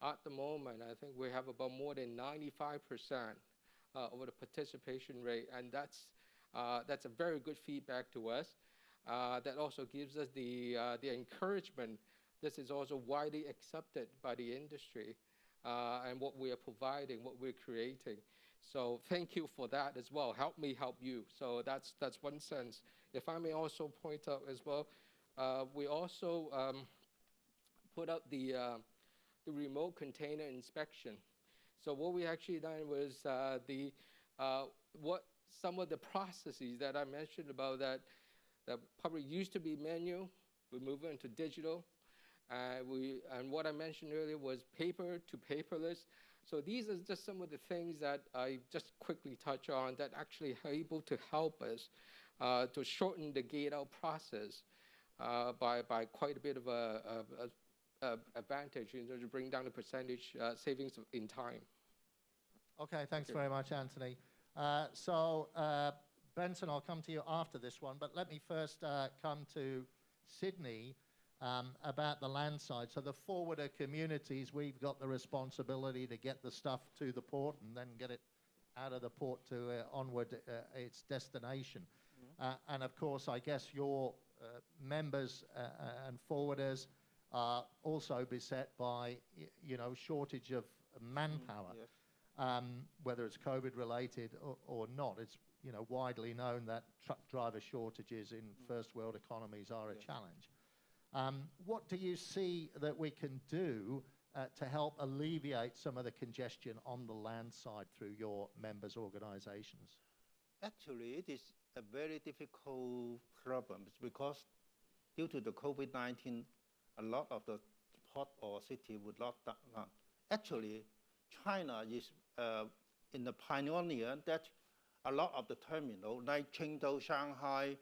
at the moment, I think we have about more than 95% over the participation rate, and that's a very good feedback to us. That also gives us the encouragement. This is also widely accepted by the industry. And what we are providing, what we're creating. So thank you for that as well. Help me help you. So that's one sense. If I may also point out as well, we also put out the remote container inspection. So what we actually done was some of the processes that I mentioned about that probably used to be manual, we move into digital. And what I mentioned earlier was paper to paperless. So these are just some of the things that I just quickly touch on that actually are able to help us to shorten the gate out process by quite a bit of a advantage in order to bring down the percentage savings in time. Okay, thanks you. very much, Anthony. Benson, I'll come to you after this one, but let me first come to Sydney about the land side. So the forwarder communities, we've got the responsibility to get the stuff to the port and then get it out of the port to onward its destination. And of course, I guess your members and forwarders are also beset by, shortage of manpower. Yes. Whether it's COVID related or not. It's widely known that truck driver shortages in first world economies are a challenge. What do you see that we can do to help alleviate some of the congestion on the land side through your members' organizations? Actually, it is a very difficult problem because due to the COVID-19, a lot of the port or city would lock down. Actually, China is in the pioneer that a lot of the terminal, like Qingdao, Shanghai,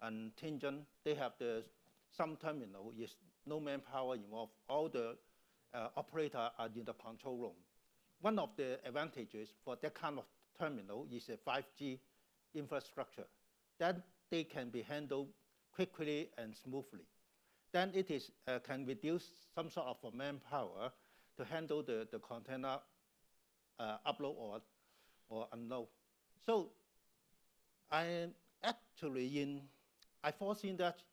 and Tianjin, they have some terminal is no manpower involved. All the operators are in the control room. One of the advantages for that kind of terminal is a 5G infrastructure. That they can be handled quickly and smoothly. Then it is can reduce some sort of manpower to handle the container upload or unload. So I actually I foreseen that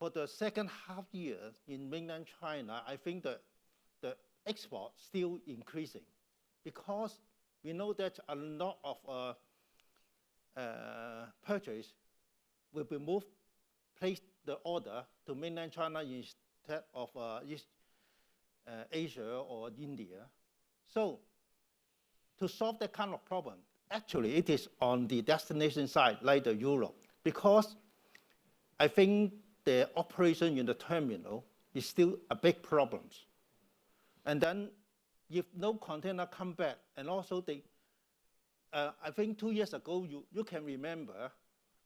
for the second half year in mainland China, I think the export still increasing because we know that a lot of purchase will be moved, place the order to mainland China instead of East Asia or India. So to solve that kind of problem, actually it is on the destination side, like the Europe, because I think the operation in the terminal is still a big problem. And then if no container come back, and also I think 2 years ago, you can remember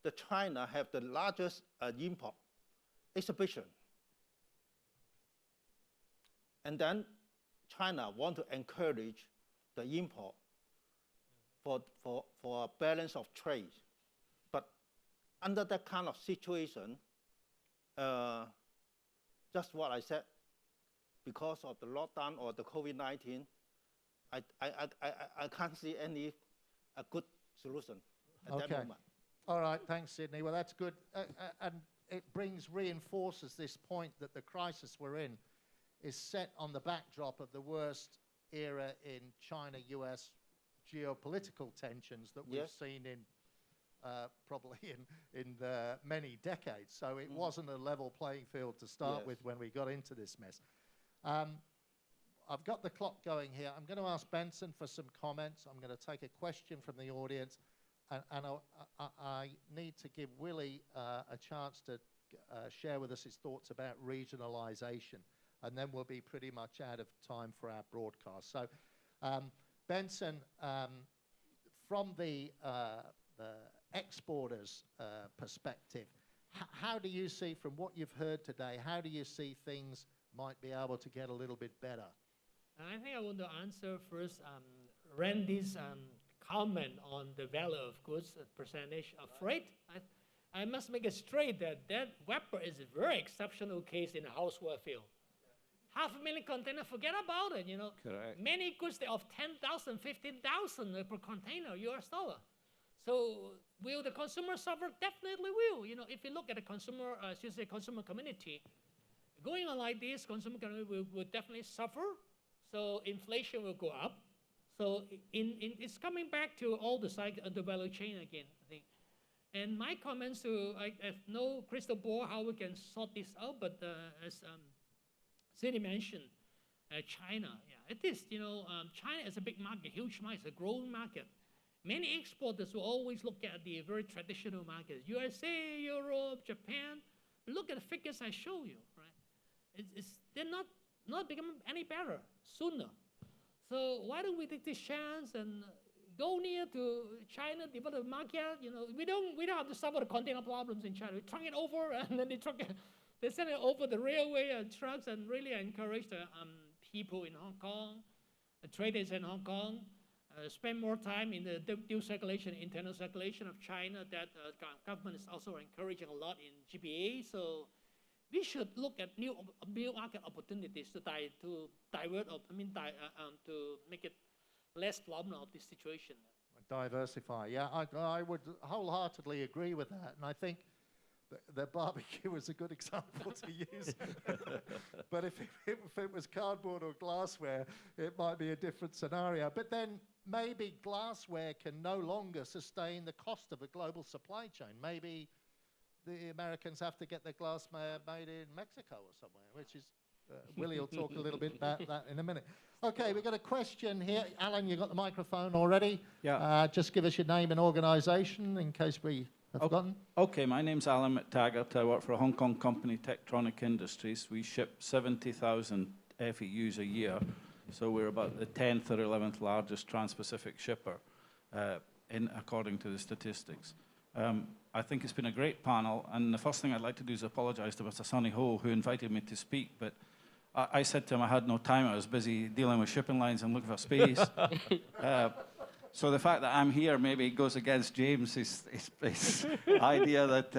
that China have the largest import exhibition. And then China want to encourage the import for a balance of trade. But under that kind of situation, just what I said, because of the lockdown or the COVID-19, I can't see any a good solution at that moment. All right, thanks, Sydney. Well, that's good. And it reinforces this point that the crisis we're in is set on the backdrop of the worst era in China-US geopolitical tensions that we've seen in probably in many decades. So it wasn't a level playing field to start with when we got into this mess. I've got the clock going here. I'm going to ask Benson for some comments. I'm going to take a question from the audience. And I need to give Willie a chance to share with us his thoughts about regionalization. And then we'll be pretty much out of time for our broadcast. So, Benson, from the exporters' perspective, how do you see, from what you've heard today, how do you see things might be able to get a little bit better? I think I want to answer first Randy's comment on the value of goods percentage of freight. I must make it straight that Weber is a very exceptional case in the houseware field. 500,000 containers, forget about it, Correct. Many goods, they of 10,000, 15,000 per container, US dollar. So will the consumer suffer? Definitely will. If you look at the consumer community, going on like this, consumer community will definitely suffer. So inflation will go up. So it's coming back to all the cycle of the value chain again, I think. And my comments I have no crystal ball how we can sort this out, but as Cindy mentioned, China, it is, China is a big market, huge market, it's a growing market. Many exporters will always look at the very traditional markets, USA, Europe, Japan. Look at the figures I show you, right? They're not becoming any better sooner. So why don't we take this chance and go near to China, develop market. You know, we don't have to suffer the container problems in China. We truck it over, and then they send it over the railway and trucks, and really encourage the people in Hong Kong, the traders in Hong Kong, spend more time in the dual circulation, internal circulation of China. That government is also encouraging a lot in GBA. So we should look at new market opportunities to divert, to make it less problem of this situation. Diversify, yeah, I would wholeheartedly agree with that, and I think the barbecue is a good example to use. But if it was cardboard or glassware, it might be a different scenario. But then maybe glassware can no longer sustain the cost of a global supply chain. Maybe the Americans have to get their glassware made in Mexico or somewhere, which is, Willie will talk a little bit about that in a minute. Okay, we've got a question here. Alan, you got the microphone already? Yeah. Just give us your name and organisation in case we have forgotten. Okay, my name's Alan McTaggart. I work for a Hong Kong company, Tectronic Industries. We ship 70,000 FEUs a year, so we're about the 10th or 11th largest trans-Pacific shipper, according to the statistics. I think it's been a great panel, and the first thing I'd like to do is apologise to Mr. Sonny Ho, who invited me to speak, but I said to him I had no time. I was busy dealing with shipping lines and looking for space. So the fact that I'm here maybe goes against James's idea that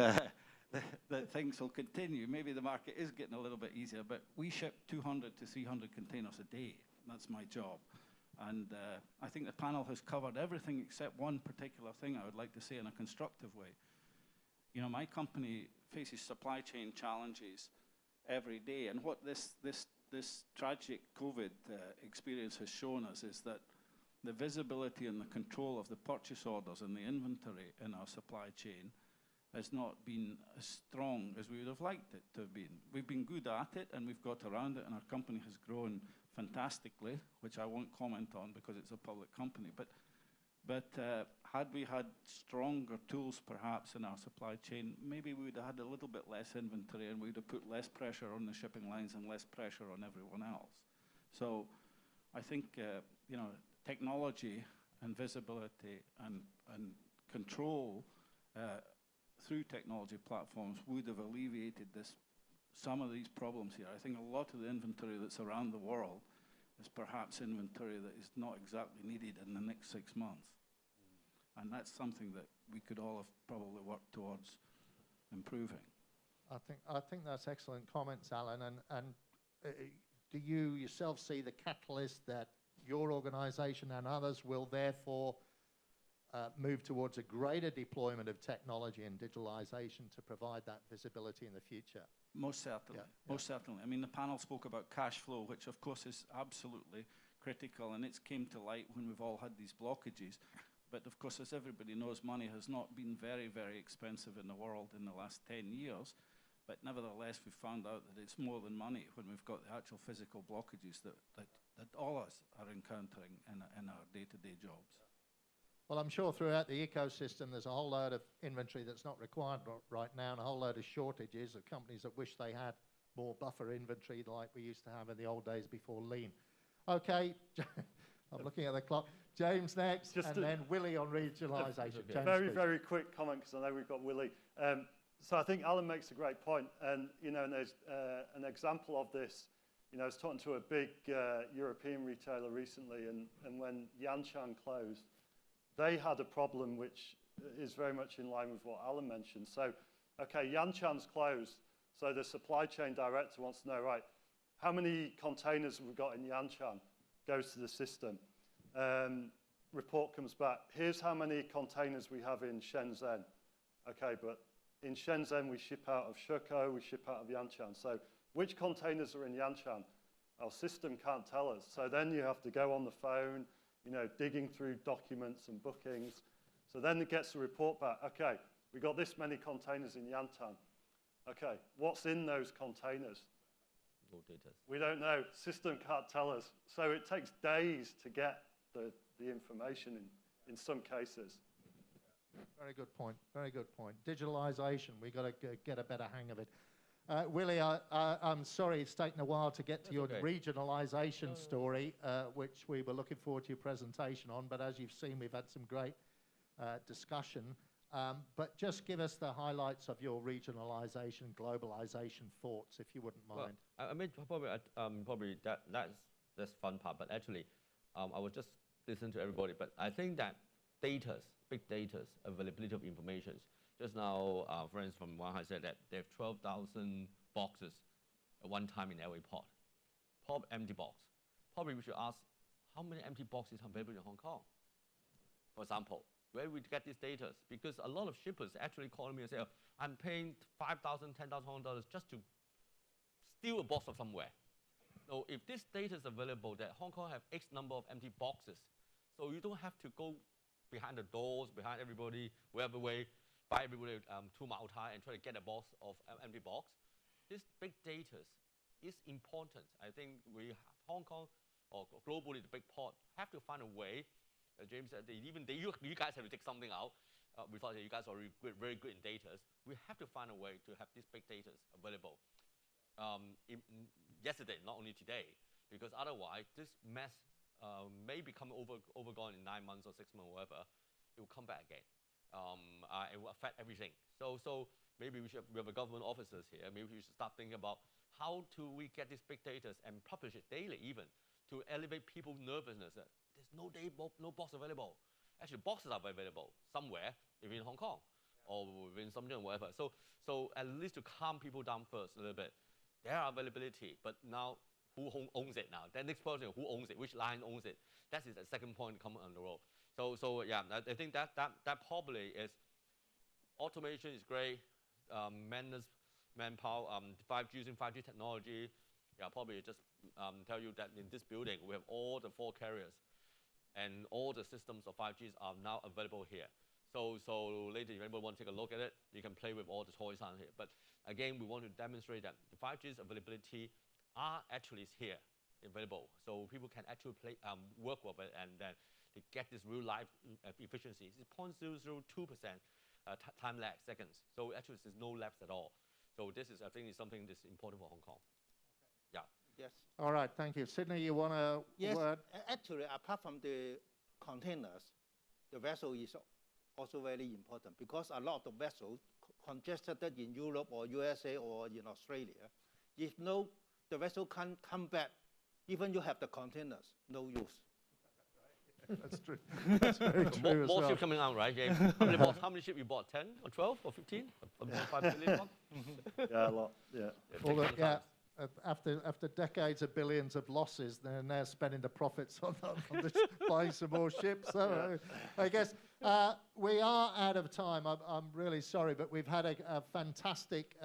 that things will continue. Maybe the market is getting a little bit easier, but we ship 200 to 300 containers a day. That's my job. And I think the panel has covered everything except one particular thing I would like to say in a constructive way. You know, my company faces supply chain challenges every day, and what this tragic COVID experience has shown us is that the visibility and the control of the purchase orders and the inventory in our supply chain has not been as strong as we would have liked it to have been. We've been good at it, and we've got around it, and our company has grown fantastically, which I won't comment on because it's a public company. But had we had stronger tools perhaps in our supply chain, maybe we would have had a little bit less inventory, and we would have put less pressure on the shipping lines and less pressure on everyone else. So I think you know, technology and visibility and control through technology platforms would have alleviated some of these problems here. I think a lot of the inventory that's around the world is perhaps inventory that is not exactly needed in the next 6 months. And that's something that we could all have probably worked towards improving. I think that's excellent comments, Alan. And do you yourself see the catalyst that your organisation and others will therefore move towards a greater deployment of technology and digitalisation to provide that visibility in the future? Most certainly, most certainly. I mean, the panel spoke about cash flow, which of course is absolutely critical, and it's came to light when we've all had these blockages. But of course, as everybody knows, money has not been very, very expensive in the world in the last 10 years. But nevertheless, we found out that it's more than money when we've got the actual physical blockages that all of us are encountering in our day-to-day jobs. Well, I'm sure throughout the ecosystem, there's a whole load of inventory that's not required right now, and a whole load of shortages of companies that wish they had more buffer inventory like we used to have in the old days before lean. Okay, I'm looking at the clock. James next, and then Willie on regionalisation. Okay. Very quick comment, because I know we've got Willie. So I think Alan makes a great point, and you know, and there's an example of this. You know, I was talking to a big European retailer recently, and when Yanshan closed, they had a problem which is very much in line with what Alan mentioned. So, okay, Yanshan's closed, so the supply chain director wants to know, right, how many containers have we got in Yanshan? Goes to the system. Report comes back, here's how many containers we have in Shenzhen. Okay, but in Shenzhen we ship out of Shekou, we ship out of Yanshan. So which containers are in Yanshan? Our system can't tell us. So then you have to go on the phone, you know, digging through documents and bookings. So then it gets a report back, okay, we got this many containers in Yantan. Okay, what's in those containers? No data. We don't know, system can't tell us. So it takes days to get the information in some cases. Very good point, very good point. Digitalisation, we've got to get a better hang of it. Willie, I'm sorry it's taken a while to get to your okay. regionalisation story, which we were looking forward to your presentation on, but as you've seen, we've had some great discussion. But just give us the highlights of your regionalisation, globalisation thoughts, if you wouldn't mind. Well, I mean, probably that's fun part, but actually, I was just listening to everybody, but I think that big data's availability of information. Just now, friends from Shanghai said that they have 12,000 boxes at one time in LA port. Empty box. Probably we should ask how many empty boxes are available in Hong Kong, for example. Where we get these data? Because a lot of shippers actually call me and say, oh, I'm paying $5,000, $10,000 just to steal a box from somewhere. So if this data is available that Hong Kong have X number of empty boxes, so you don't have to go behind the doors, behind everybody, wherever way, buy everybody 2 Mao Tai and try to get a box of empty box. This big data is important. I think Hong Kong or globally the big port have to find a way. James said, you guys have to take something out. We thought that you guys are very good in data. We have to find a way to have this big data available yesterday, not only today, because otherwise this mess may become overgone in 9 months or 6 months, or whatever. It will come back again. It will affect everything. So maybe we have a government officers here. Maybe we should start thinking about how do we get this big data and publish it daily, even to elevate people's nervousness. There's no box available. Actually, boxes are available somewhere, even in Hong Kong, or within something or whatever. So at least to calm people down first a little bit. There are availability, but now who owns it now? The next person, who owns it? Which line owns it? That is the second point coming on the road. So yeah, I think that probably is automation is great. Manpower, using 5G technology. Yeah, probably just tell you that in this building we have all the 4 carriers, and all the systems of 5Gs are now available here. So later, if anybody want to take a look at it, you can play with all the toys on here. But again, we want to demonstrate that the 5G's availability are actually here available, so people can actually work with it, and then to get this real life efficiency. It's 0.002% time lag seconds. So actually, there's no lapse at all. So this is, I think, is something that's important for Hong Kong. Okay. Yeah. Yes. All right, thank you. Sydney, you want to Yes, word? actually, apart from the containers, the vessel is also very important, because a lot of vessels congested in Europe or USA or in Australia. If the vessel can't come back, even you have the containers, no use. That's true. That's very true More as well. ships coming out, right, James? How many ships you bought? 10 or 12 or 15? 5 million? Yeah, a lot. Yeah. Although, yeah, after decades of billions of losses, they're now spending the profits on buying some more ships. So I guess we are out of time. I'm really sorry, but we've had a fantastic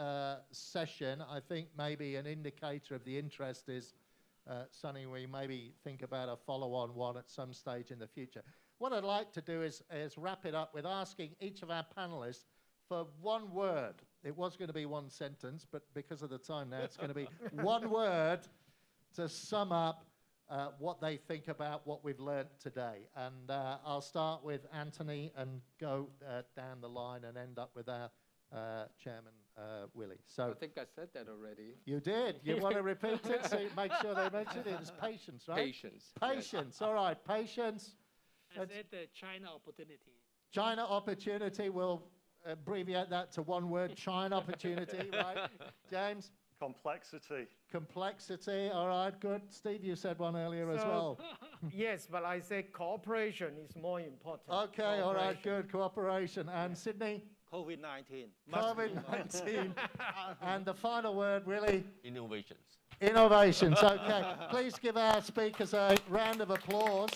session. I think maybe an indicator of the interest is something we maybe think about a follow-on one at some stage in the future. What I'd like to do is wrap it up with asking each of our panelists for one word. It was going to be one sentence, but because of the time now, it's going to be one word to sum up what they think about what we've learnt today. And I'll start with Anthony and go down the line and end up with our Chairman, Willie. So I think I said that already. you did. You want to repeat it? So make sure they mention it. It's patience, right? Patience. Patience. All right, patience. I said the China opportunity. China opportunity. We'll abbreviate that to one word. China opportunity, right? James? Complexity. Complexity. All right, good. Steve, you said one earlier as well. Yes, but I say cooperation is more important. Okay, all right, good. Cooperation. And Sydney? COVID-19. COVID-19. And the final word, Willie? Innovations. Innovations, okay. Please give our speakers a round of applause.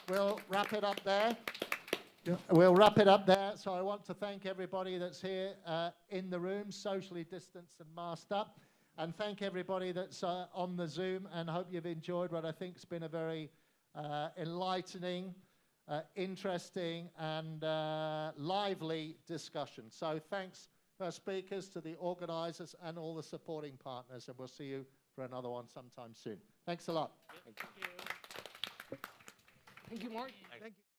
We'll wrap it up there. We'll wrap it up there. So I want to thank everybody that's here in the room, socially distanced and masked up. And thank everybody that's on the Zoom, and hope you've enjoyed what I think has been a very enlightening, interesting and lively discussion. So thanks to our speakers, to the organisers and all the supporting partners, and we'll see you for another one sometime soon. Thanks a lot. Thank you. Thank you, Mark. Thank you.